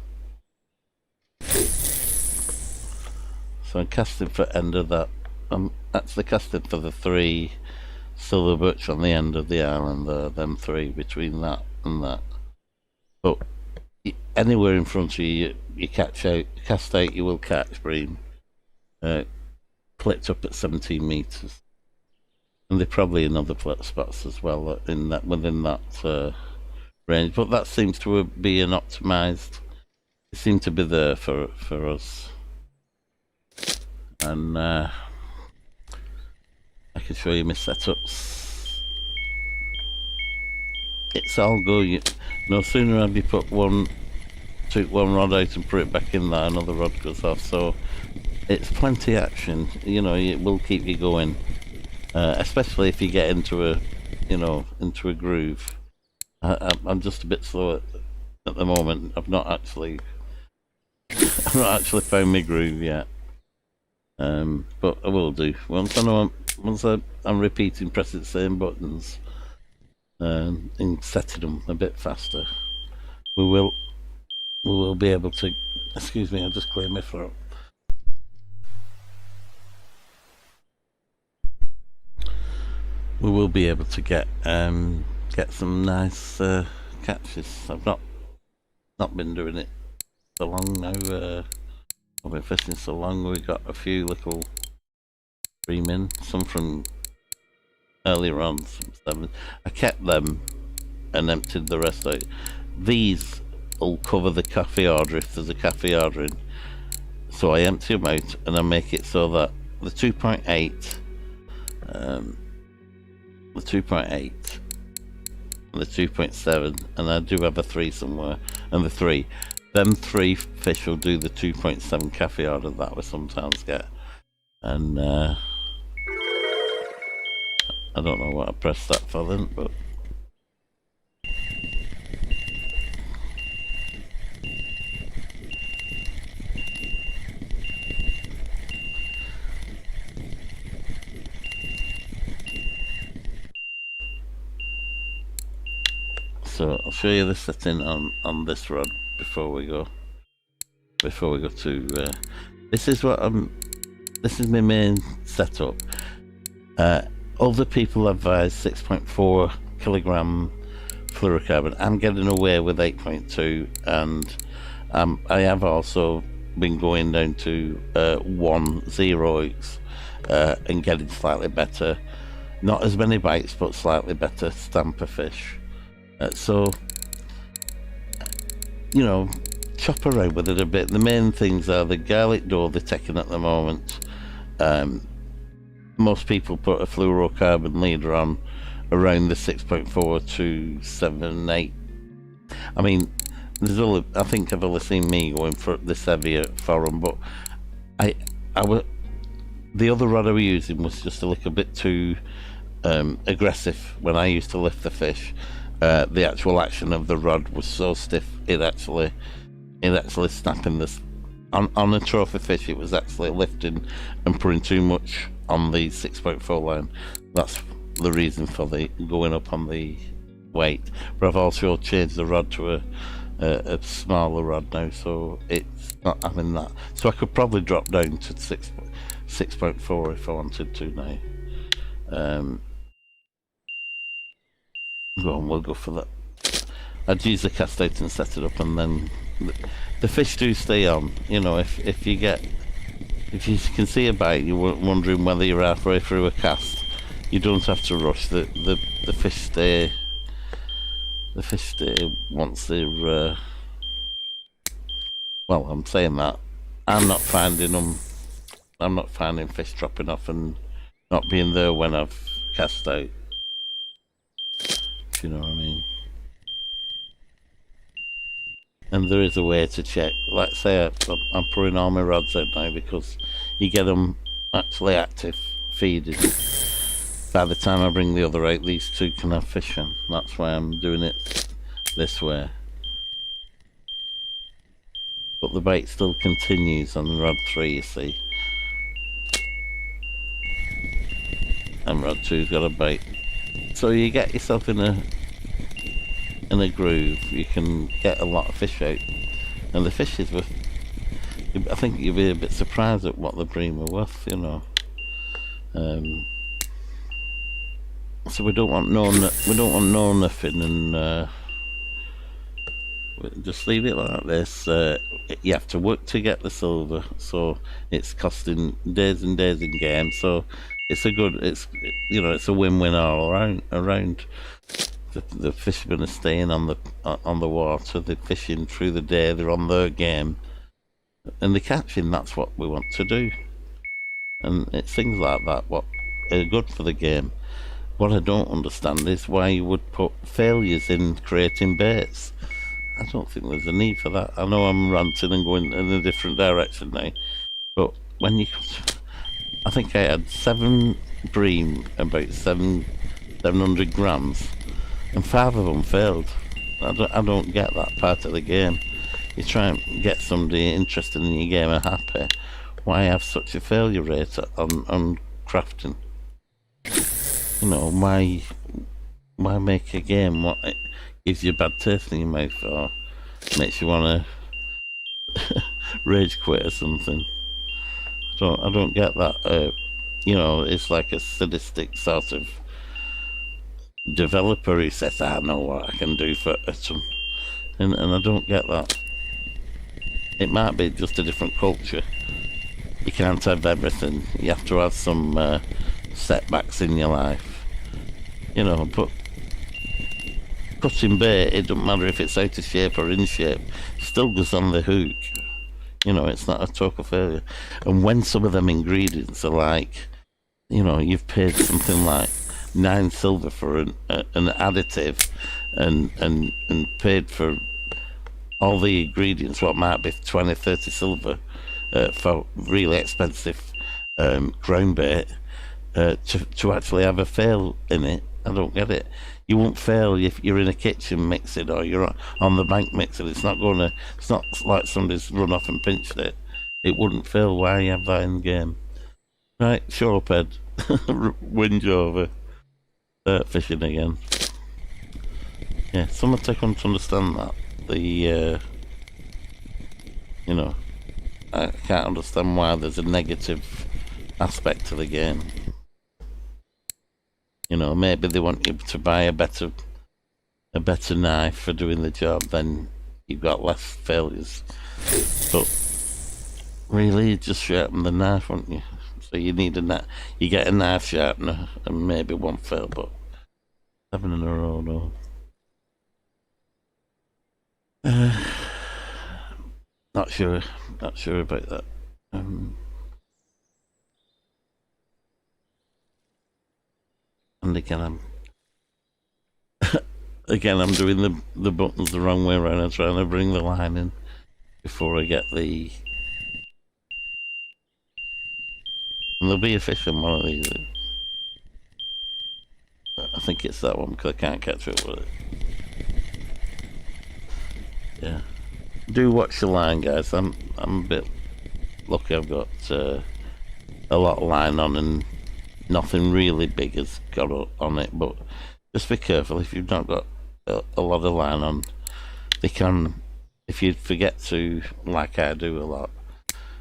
So I'm casting for end of that. I'm actually casting for the 3 silver birch on the end of the island there, them 3 between that and that. But anywhere in front of you, you cast out, you will catch bream. Clipped up at 17 meters. And they're probably in other spots as well within that range. But that seems to be an optimized. It seemed to be there for us. And I can show you my setups. It's all good. No sooner have you took one rod out and put it back in there, another rod goes off. So it's plenty action. You know, it will keep you going, especially if you get into a groove. I'm just a bit slow at the moment. I've not actually found my groove yet. But I will do once I'm repeating, pressing the same buttons and setting them a bit faster. We will be able to. Excuse me, I just cleared my throat. We will be able to get some nice catches. I've not been doing it so long now. I've been fishing so long. We got a few little bream in, some from earlier on, some 7. I kept them and emptied the rest out. These will cover the cafe order if there's a cafe order in. So I empty them out and I make it so that the 2.8, and the 2.7, and I do have a 3 somewhere, and the 3, them 3 fish will do the 2.7 cafe order that we sometimes get. And I don't know what I pressed that for then, but so I'll show you the setting on this rod before we go to this is my main setup. Other people advise 6.4 kilogram fluorocarbon. I'm getting away with 8.2, and I have also been going down to 1.0x and getting slightly better, not as many bites, but slightly better stamper fish. So, you know, chop around with it a bit. The main things are the garlic dough they're taking at the moment. Most people put a fluorocarbon leader on around the 6.4 to 7, 8. I mean, I think I've only seen me going for this heavier for them, but the other rod I was using was just a little bit too aggressive when I used to lift the fish. The actual action of the rod was so stiff, it actually snapping this on a trophy fish. It was actually lifting and putting too much on the 6.4 line. That's the reason for the going up on the weight. But I've also changed the rod to a smaller rod now, so it's not having that. So I could probably drop down to 6.4 if I wanted to now. Go on, we'll go for that. I'd use the cast out and set it up, and then the fish do stay on. You know, if you can see a bite, you're wondering whether you're halfway through a cast, you don't have to rush. The fish stay. The fish stay once they're. Well, I'm saying that I'm not finding them. I'm not finding fish dropping off and not being there when I've cast out. If you know what I mean. And there is a way to check. Let's say I'm putting all my rods out now because you get them actually active feeding. By the time I bring the other out, these two can have fish on. That's why I'm doing it this way. But the bait still continues on rod 3, you see. And rod 2's got a bait. So you get yourself in a groove, you can get a lot of fish out. And the fish is worth, I think you'll be a bit surprised at what the bream are worth, you know. So we don't want no nothing, and just leave it like this. You have to work to get the silver, so it's costing days and days in game. So it's a win-win all around. The fishermen are staying on the water. They're fishing through the day. They're on their game, and they're catching. That's what we want to do. And it's things like that what are good for the game. What I don't understand is why you would put failures in creating baits. I don't think there's a need for that. I know I'm ranting and going in a different direction now, but when you, I think I had 7 bream, about 700 grams, and 5 of them failed. I don't get that part of the game. You try and get somebody interested in your game and happy. Why have such a failure rate on crafting? You know, why make a game what gives you a bad taste in your mouth or makes you want to rage quit or something? I don't get that. You know, it's like a sadistic sort of developer who says, I know what I can do for them. And I don't get that. It might be just a different culture. You can't have everything. You have to have some setbacks in your life. You know, but cutting bait, it doesn't matter if it's out of shape or in shape, it still goes on the hook. You know, it's not a total failure. And when some of them ingredients are like, you know, you've paid something like 9 silver for an additive and paid for all the ingredients, what might be 20, 30 silver for really expensive ground bait, to actually have a fail in it. I don't get it. You won't fail if you're in a kitchen mixing or you're on the bank mixing. It's not like somebody's run off and pinched it. It wouldn't fail. Why you have that in the game? Right, show up, Ed. Whinge over. Fishing again. Yeah, someone take on to understand that. You know, I can't understand why there's a negative aspect to the game. You know, maybe they want you to buy a better knife for doing the job, then you've got less failures. But really, you just sharpen the knife, won't you? So you need you get a knife sharpener and maybe one fail, but 7 in a row, no. Not sure about that. And again, I'm doing the buttons the wrong way around. I'm trying to bring the line in before I get the. And there'll be a fish in one of these. I think it's that one because I can't catch up with it. Yeah. Do watch the line, guys. I'm a bit lucky. I've got a lot of line on and nothing really big has got on it. But just be careful if you've not got a lot of line on. They can, if you forget to, like I do a lot,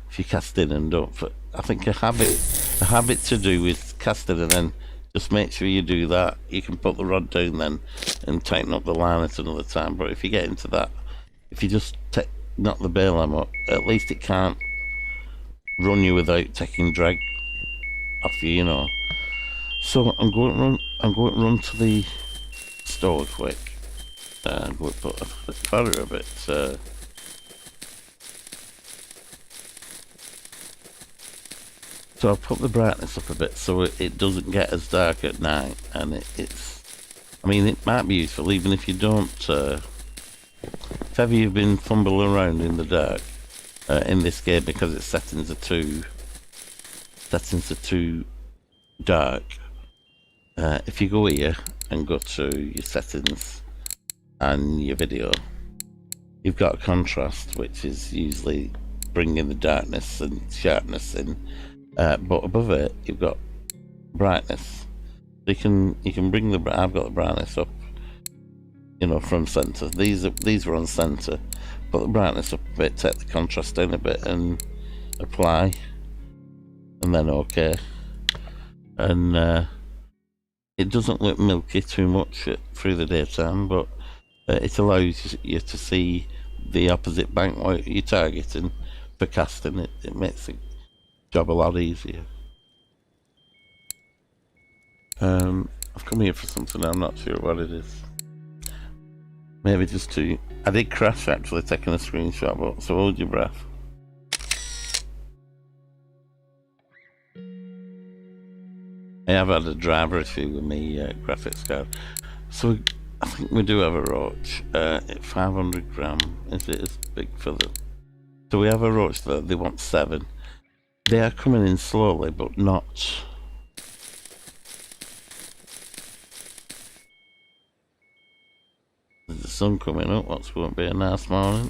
if you cast in and don't. I think a habit to do is casting and then just make sure you do that. You can put the rod down then and tighten up the line at another time. But if you get into that, if you just knock the bail arm up, at least it can't run you without taking drag off you, you know. So I'm going to run to the store quick. I'm going to put a fire a bit. So I'll put the brightness up a bit so it doesn't get as dark at night, and I mean, it might be useful even if you don't. If ever you've been fumbling around in the dark in this game because its settings are too dark, if you go here and go to your settings and your video, you've got contrast, which is usually bringing the darkness and sharpness in, but above it you've got brightness. You can bring I've got the brightness up, you know, from center. These are on center. Put the brightness up a bit, take the contrast down a bit, and apply, and then OK. And it doesn't look milky too much through the daytime, but it allows you to see the opposite bank what you're targeting for casting. It makes the job a lot easier. I've come here for something. I'm not sure what it is. Maybe just to. I did crash actually taking a screenshot, but so hold your breath. I have had a driver issue with my graphics card. So I think we do have a roach at 500 gram. Is it as big for them? So we have a roach there. They want 7. They are coming in slowly, but not. There's the sun coming up. What won't be a nice morning.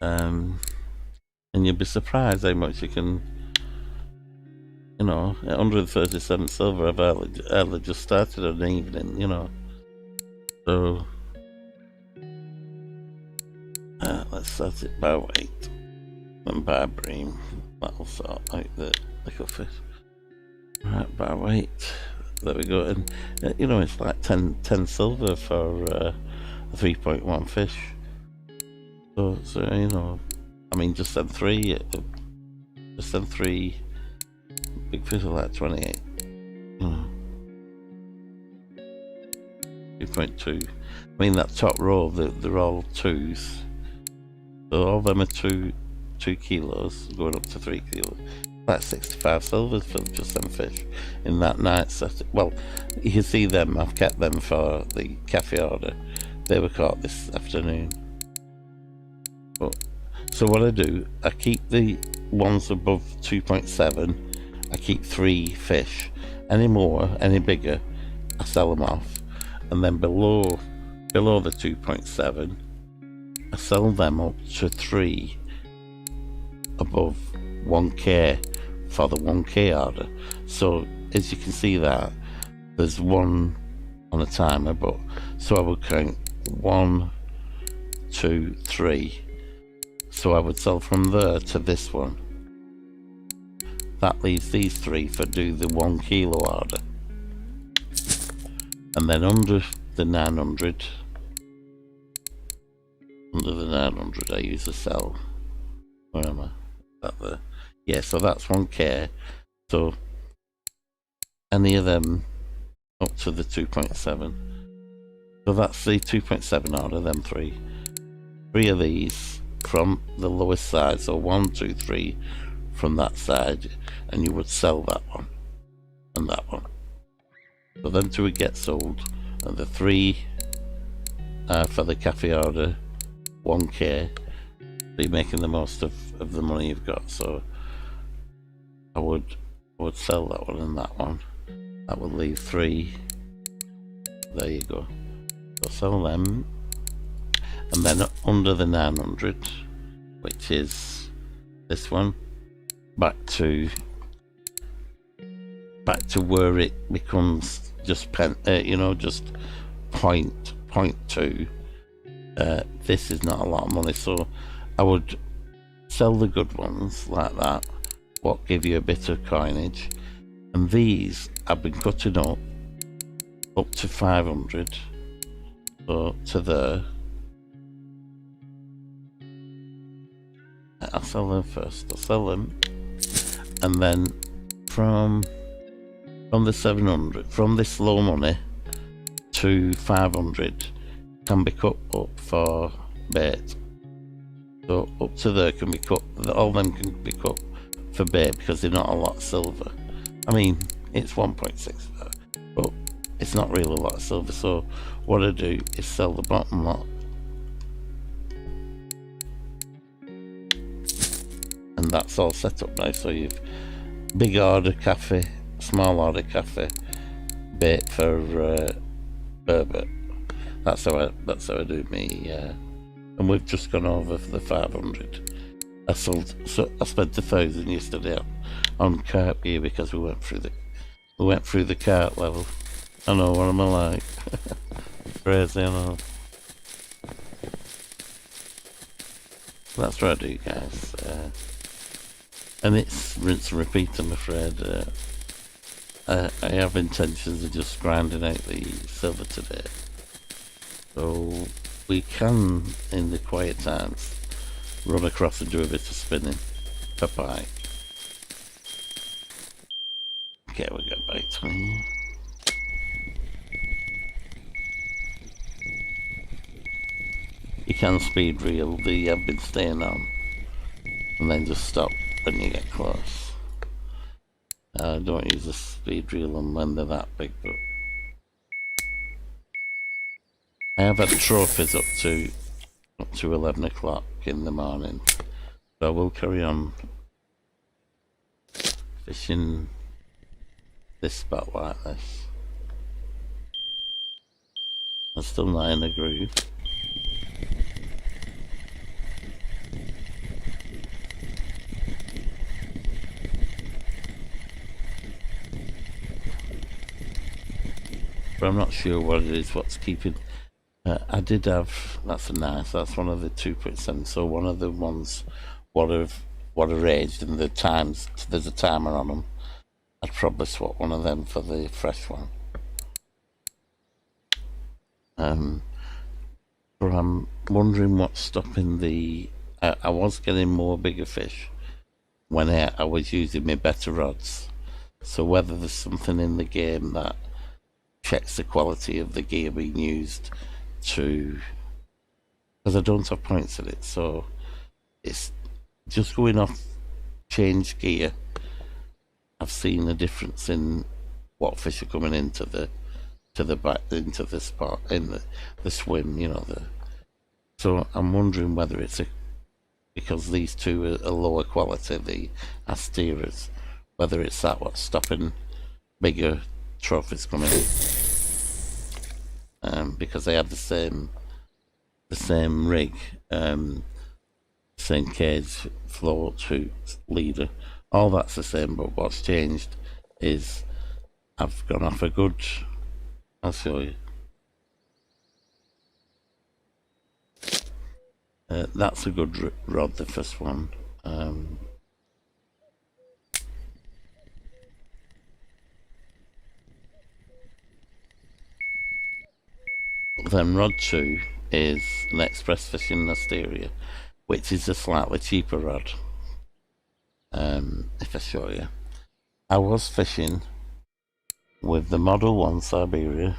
And you'll be surprised how much you can. You know, at 137 silver, I've hardly just started an evening, you know. So, let's start it by weight and by Bream. That'll sort out the little fish. Right, by weight. There we go. And, you know, it's like 10 silver for a 3.1 fish. So, you know, I mean, just then 3. Big fish are like 28. 2.2. I mean, that top row, they're all 2s. So all of them are 2 kilos, going up to 3 kilos. Like 65 silvers for just them fish in that night set. Well, you can see them. I've kept them for the cafe order. they were caught this afternoon. But so what I do, I keep the ones above 2.7. I keep 3 fish. Any more, any bigger, I sell them off. And then below the 2.7, I sell them up to 3 above 1k for the 1k order. So as you can see that there's one on a timer, but so I would count 1, 2, 3. So I would sell from there to this one. That leaves these 3 for do the 1 kilo order. And then under the 900, I use a sell. Where am I? That there? Yeah, so that's 1k. So any of them up to the 2.7. So that's the 2.7 order, them 3. 3 of these from the lowest side, so 1, 2, 3 from that side, and you would sell that one and that one. So them 2 would get sold, and the 3 for the cafe order, 1k. So you're making the most of the money you've got. So I would sell that one and that one. That would leave 3. There you go. So sell them, and then under the 900, which is this one, back to where it becomes just just point 2. This is not a lot of money, so I would sell the good ones like that, what give you a bit of coinage, and these I've been cutting up to 500, so to there. I'll sell them first. I'll sell them, and then from the 700, from this low money to 500 can be cut up for bait. So up to there can be cut. All them can be cut for bait because they're not a lot of silver. I mean, it's 1.6, but it's not really a lot of silver. So what I do is sell the bottom lot. And that's all set up now. So you've big order cafe, small order cafe, bait for burbot. That's how I do me. And we've just gone over for the 500. I spent 1,000 yesterday on cart gear because we went through the cart level. I know, what am I like? Crazy, I know. That's what I do, guys. And it's rinse and repeat, I'm afraid. I have intentions of just grinding out the silver today. So we can, in the quiet times, run across and do a bit of spinning per pike. Okay, we got back to me. You can speed reel, I've been staying on, and then just stop when you get close. Don't use a speed reel on when they're that big, but I have had trophies up to 11 o'clock in the morning, so I will carry on fishing this spot like this. I'm still not in a groove. But I'm not sure what it is, what's keeping. I did have, that's one of the 2.7, so one of the ones what are aged and the times, there's a timer on them. I'd probably swap one of them for the fresh one. But I'm wondering what's stopping the, I was getting more bigger fish when I was using my better rods. So whether there's something in the game that checks the quality of the gear being used to, because I don't have points in it, so it's just going off change gear. I've seen a difference in what fish are coming into the to the back into the spot in the swim, you know. So I'm wondering whether it's because these two are lower quality, the Asteras, whether it's that what's stopping bigger trophies coming in. Because they had the same rig, same cage, float, hoop, leader, all that's the same, but what's changed is I've gone off a good, I'll show you. That's a good rod, the first one. Then rod 2 is an express fishing Asteria, which is a slightly cheaper rod. If I show you, I was fishing with the Model 1 Siberia.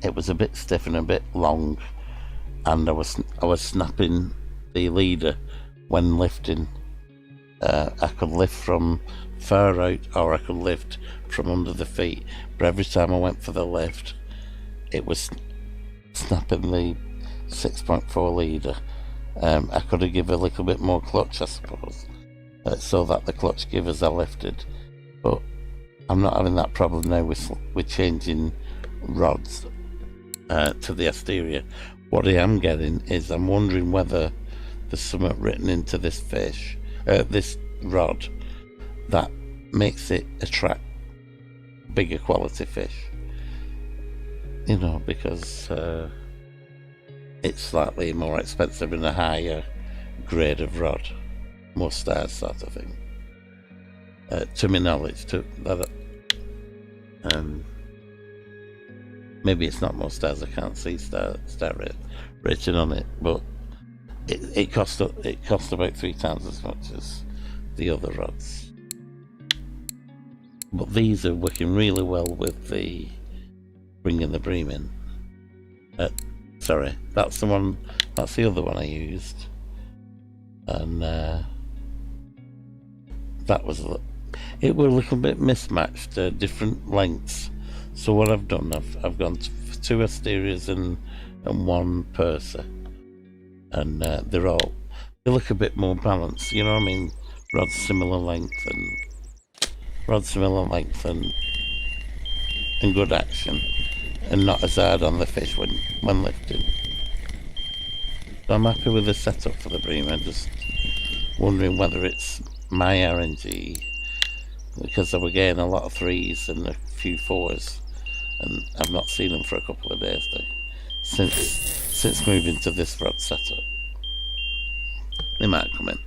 It was a bit stiff and a bit long, and I was snapping the leader when lifting. I could lift from far out, or I could lift from under the feet, but every time I went for the lift, it was snapping the 6.4 leader. I could have given a little bit more clutch, I suppose, so that the clutch givers are lifted, but I'm not having that problem now with changing rods to the Asteria. What I am getting is I'm wondering whether there's something written into this fish, this rod, that makes it attract bigger quality fish. You know, because it's slightly more expensive and a higher grade of rod, more stars sort of thing. To my knowledge, maybe it's not more stars. I can't see star rating on it, but it cost about 3 times as much as the other rods. But these are working really well with the bringing the bream in. Sorry, that's the one. That's the other one I used, and that was it. Were a little bit mismatched, different lengths. So what I've done, I've gone for 2 Asterias and 1 Persa, and they look a bit more balanced. You know what I mean? Rods similar length and good action, and not as hard on the fish when lifting. So I'm happy with the setup for the bream. I'm just wondering whether it's my RNG, because I was getting a lot of 3s and a few 4s, and I've not seen them for a couple of days now, since moving to this rod setup. They might come in.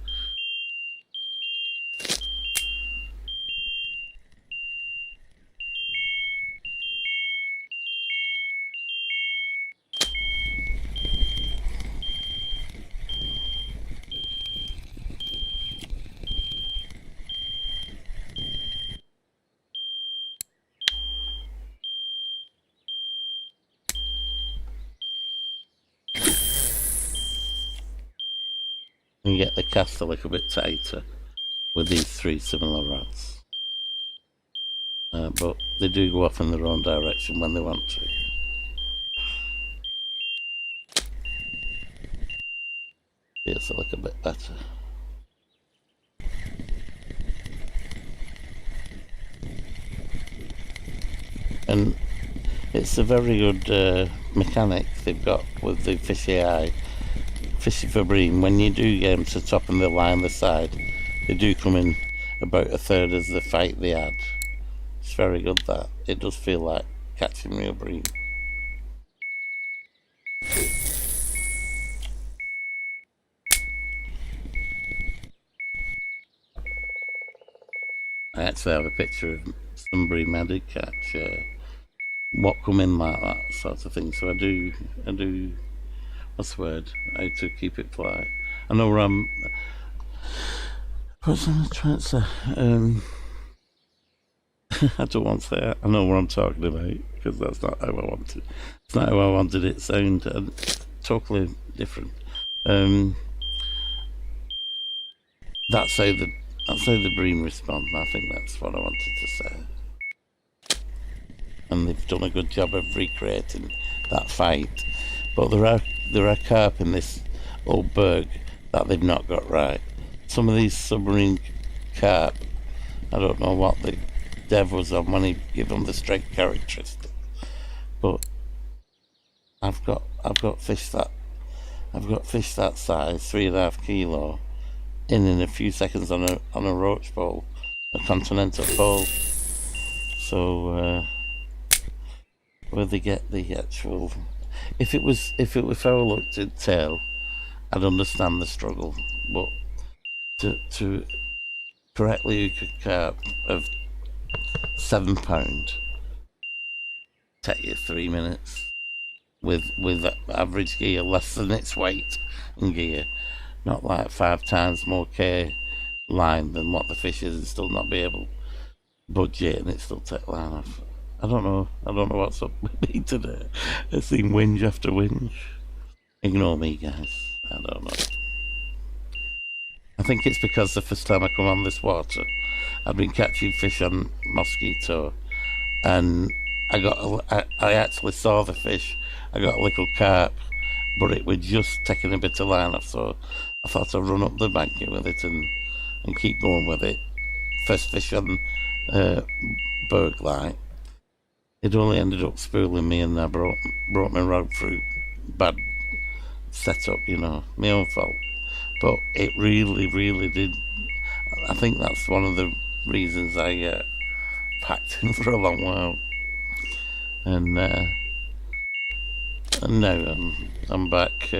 You get the cast a little bit tighter with these 3 similar rods, but they do go off in their own direction when they want to. Feels a little bit better. And it's a very good mechanic they've got with the Fish AI. Fishing for bream, when you do get them to top and they lie on the side, they do come in about 1/3 as the fight they had. It's very good that. It does feel like catching real bream. I actually have a picture of some bream I did catch, what come in like that sort of thing. So I do, what's the word? How to keep it fly. I know where I'm, what's I trying to say? I don't want to say it. I know what I'm talking about, because that's not how I wanted it. It's not how I wanted it to sound. Totally different. That's how the bream respond. I think that's what I wanted to say. and they've done a good job of recreating that fight. But there are carp in this Old Burg that they've not got right. Some of these submarine carp, I don't know what the dev was on when he gave them the strength characteristic, but I've got fish that size, 3.5 kilo, in a few seconds on a roach pole, a continental pole. So where they get the actual, if I were looked at tail, I'd understand the struggle, but to correctly hook a carp of £7 take you 3 minutes with average gear less than its weight in gear, not like 5 times more K line than what the fish is, and still not be able to budge it and it still take line off. I don't know what's up with me today. I've seen whinge after whinge. Ignore me, guys. I don't know. I think it's because the first time I come on this water, I've been catching fish on mosquito, and I actually saw the fish. I got a little carp, but it was just taking a bit of line off, so I thought I'd run up the bank with it and keep going with it. First fish on Burg Light. It only ended up spooling me, and I brought my rod through bad setup, my own fault. But it really, really did. I think that's one of the reasons I packed in for a long while. And now I'm back,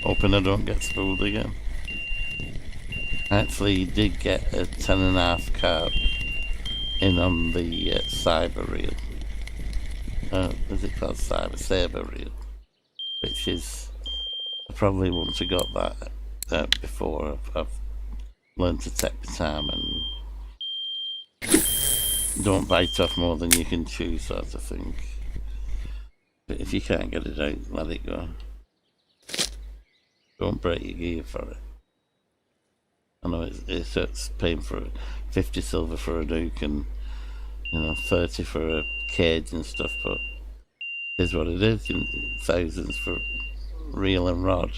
hoping I don't get spooled again. I actually did get a 10.5 carp in on the cyber reel. Is it called saber reel? Which is, I probably wouldn't have got that before. I've learned to take my time and don't bite off more than you can chew, sort of thing. But if you can't get it out, let it go. Don't break your gear for it. I know it's paying for 50 silver for a duke and 30 for a cage and stuff, but it is what it is. Thousands for reel and rod.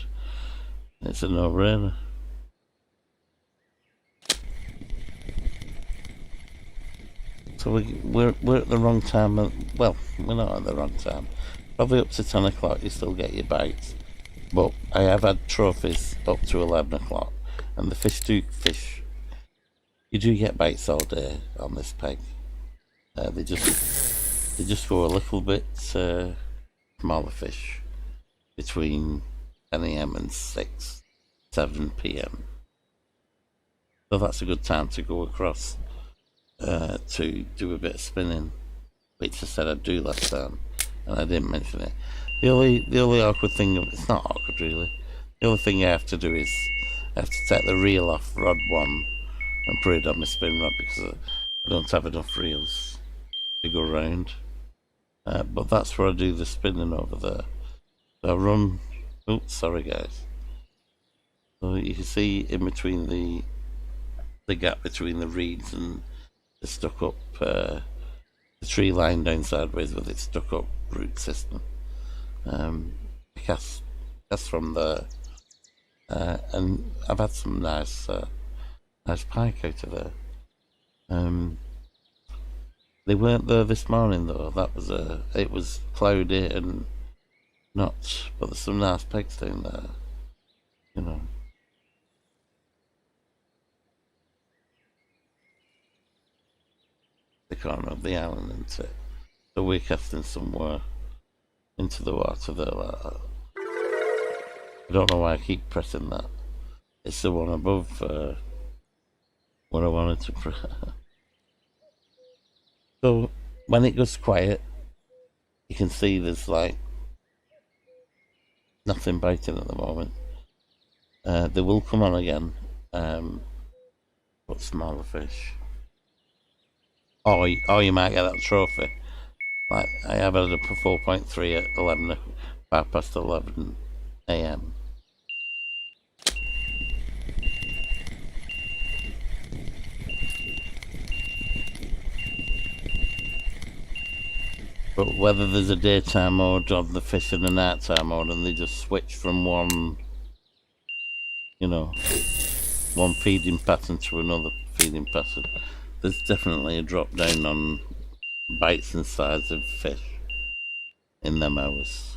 It's a no-brainer. So we're at the wrong time. Well, we're not at the wrong time. Probably up to 10 o'clock you still get your bites. But I have had trophies up to 11 o'clock. And the fish do fish. You do get bites all day on this peg. They just go a little bit smaller fish between 10 a.m. and 7 p.m. So that's a good time to go across to do a bit of spinning, which I said I'd do last time, and I didn't mention it. The only awkward thing, it's not awkward really, the only thing I have to do is I have to take the reel off rod 1 and put it on my spin rod because I don't have enough reels to go round. But that's where I do the spinning over there. So I run, oops, sorry guys. So you can see in between the gap between the reeds and the stuck up, the tree line down sideways with its stuck up root system. I cast from there. And I've had some nice pike out of there. They weren't there this morning though. It was cloudy and not, but there's some nice pegs down there, the corner of the island, isn't it? So we're casting somewhere into the water there like that. I don't know why I keep pressing that. It's the one above what I wanted to press. So when it goes quiet, you can see there's like nothing biting at the moment. They will come on again, but smaller fish. Or you might get that trophy. Like I have had a 4.3 at 11 a.m. But whether there's a daytime mode on the fish and a nighttime mode, and they just switch from one, you know, one feeding pattern to another feeding pattern, there's definitely a drop down on bites and size of fish in them hours.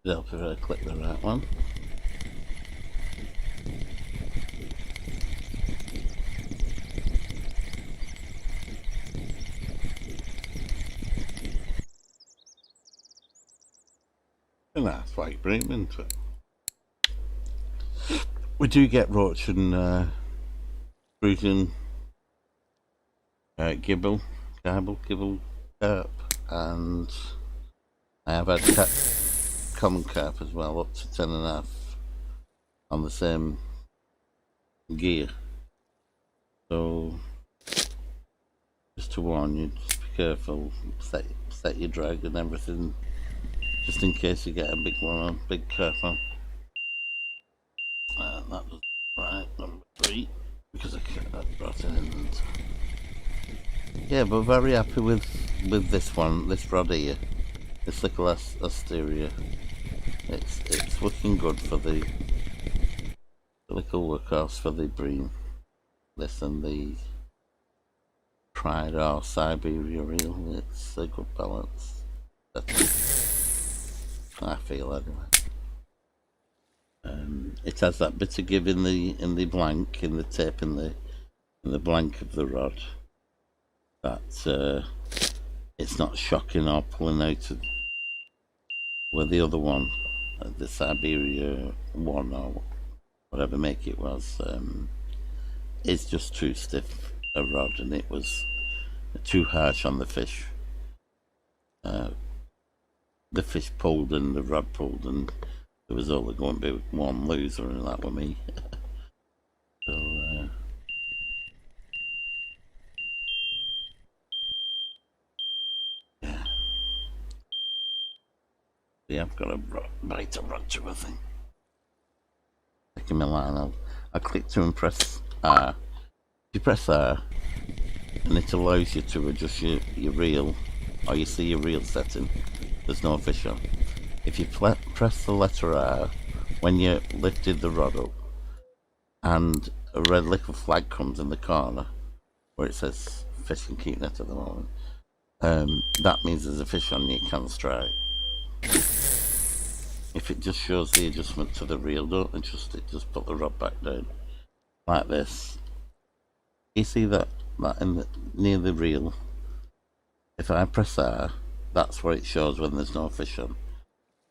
Help if I click the right one. And that's like bream, isn't it? We do get roach and Bruton, gibble, carp, and I have had common carp as well, up to 10.5 on the same gear. So just to warn you, just be careful, set your drag and everything, just in case you get a big one on, big carp on. That was right, number 3, because I brought it in. Yeah, but very happy with this one, this rod here, this little Asteria. It's looking good for the little workhorse for the bream. This and the Pride or Siberia reel. It's a good balance. I feel anyway. It has that bit of give in the blank, in the tip, in the blank of the rod. That it's not shocking or pulling out of where the other one, the Siberia one or whatever make it was, is just too stiff a rod, and it was too harsh on the fish. The fish pulled and the rod pulled, and there was only going to be one loser, and that was me. So yeah, I've got a bite of rod to, I think. Taking my line, I'll click to and press R. If you press R, and it allows you to adjust your reel, or you see your reel setting, there's no fish on. If you press the letter R when you lifted the rod up, and a red little flag comes in the corner where it says fish and keep net at the moment, that means there's a fish on, you can strike. If it just shows the adjustment to the reel, don't adjust it, just put the rod back down like this. You see that in near the reel, If I press R, that's what it shows when there's no fish on.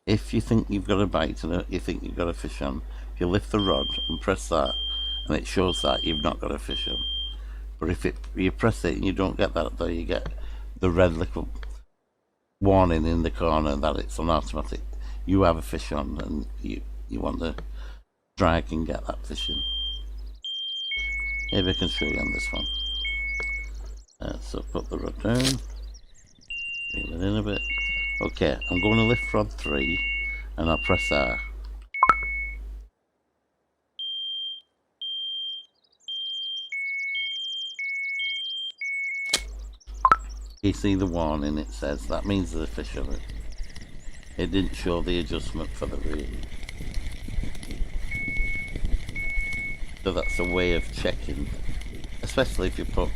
If you think you've got a bite and you think you've got a fish on, if you lift the rod and press that, and it shows that you've not got a fish on. But if you press it and you don't get that, though, you get the red little warning in the corner that it's on automatic. You have a fish on, and you want to drag and get that fish in. Maybe I can show you on this one. So put the rod down, reel it in a bit. Okay, I'm going to lift rod 3, and I'll press R. You see the warning, it says that means there's a fish on it. It didn't show the adjustment for the reel. So that's a way of checking, especially if you put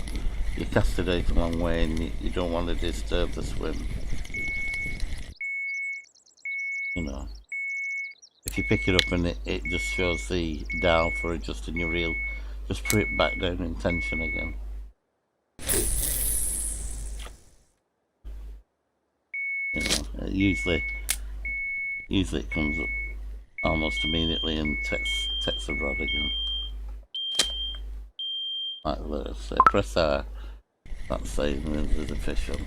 your caster date a long way and you don't want to disturb the swim. You know, if you pick it up and it just shows the dial for adjusting your reel, just put it back down in tension again. You know, usually it comes up almost immediately and takes the rod again. Like this. So press R, that's saying there's a fish on.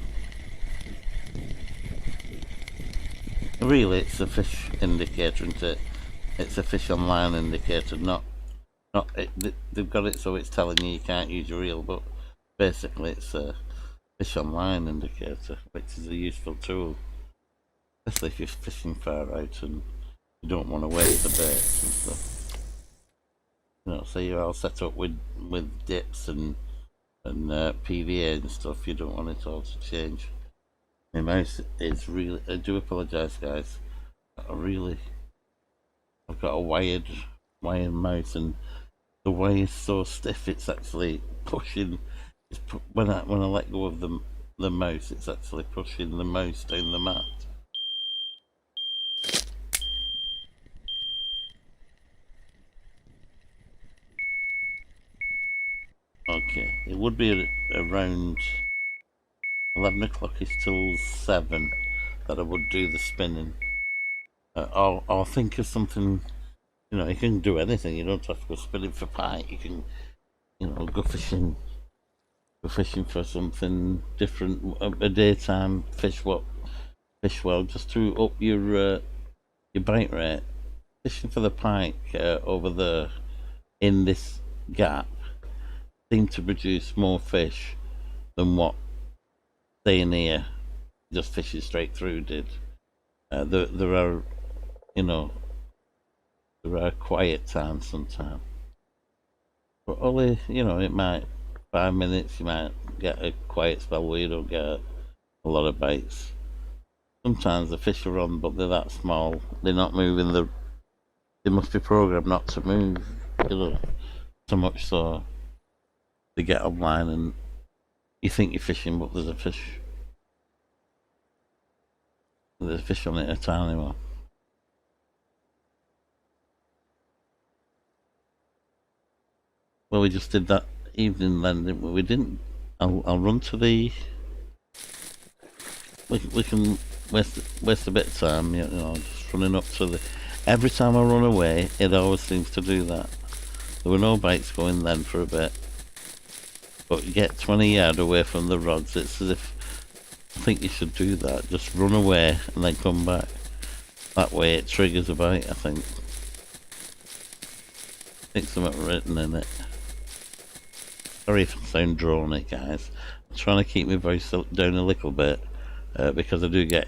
Really, it's a fish indicator, isn't it? It's a fish on line indicator, they've got it so it's telling you can't use your reel, but basically it's a fish on line indicator, which is a useful tool, especially if you're fishing far out and you don't want to waste the baits and stuff. You know, so you're all set up with dips and PVA and stuff. You don't want it all to change. My mouse is really, I do apologise guys, I've got a wired mouse, and the way is so stiff it's actually pushing, when I let go of the mouse, it's actually pushing the mouse down the mat. Okay, it would be around 11 o'clock is till 7 that I would do the spinning. I'll think of something, you know, you can do anything, you don't have to go spinning for pike, you can, you know, go fishing for something different, a daytime fish well, just to up your bite rate. Fishing for the pike over there in this gap seem to produce more fish than what staying here just fishing straight through did. There are, you know, there are quiet times sometimes, but only, you know, it might 5 minutes you might get a quiet spell where you don't get a lot of bites. Sometimes the fish are on, but they're that small, they're not moving, they must be programmed not to move, you know, so much so they get online and you think you're fishing, but there's a fish on it, a tiny one. Well, we just did that evening then, didn't we? We didn't. I'll run to the. We can waste a bit of time, you know, just running up to the. Every time I run away, it always seems to do that. There were no bites going then for a bit, but you get 20 yards away from the rods. It's as if I think you should do that. Just run away and then come back. That way, it triggers a bite. I think. I think something written in it. Sorry if I sound drony, guys. I'm trying to keep my voice down a little bit because I do get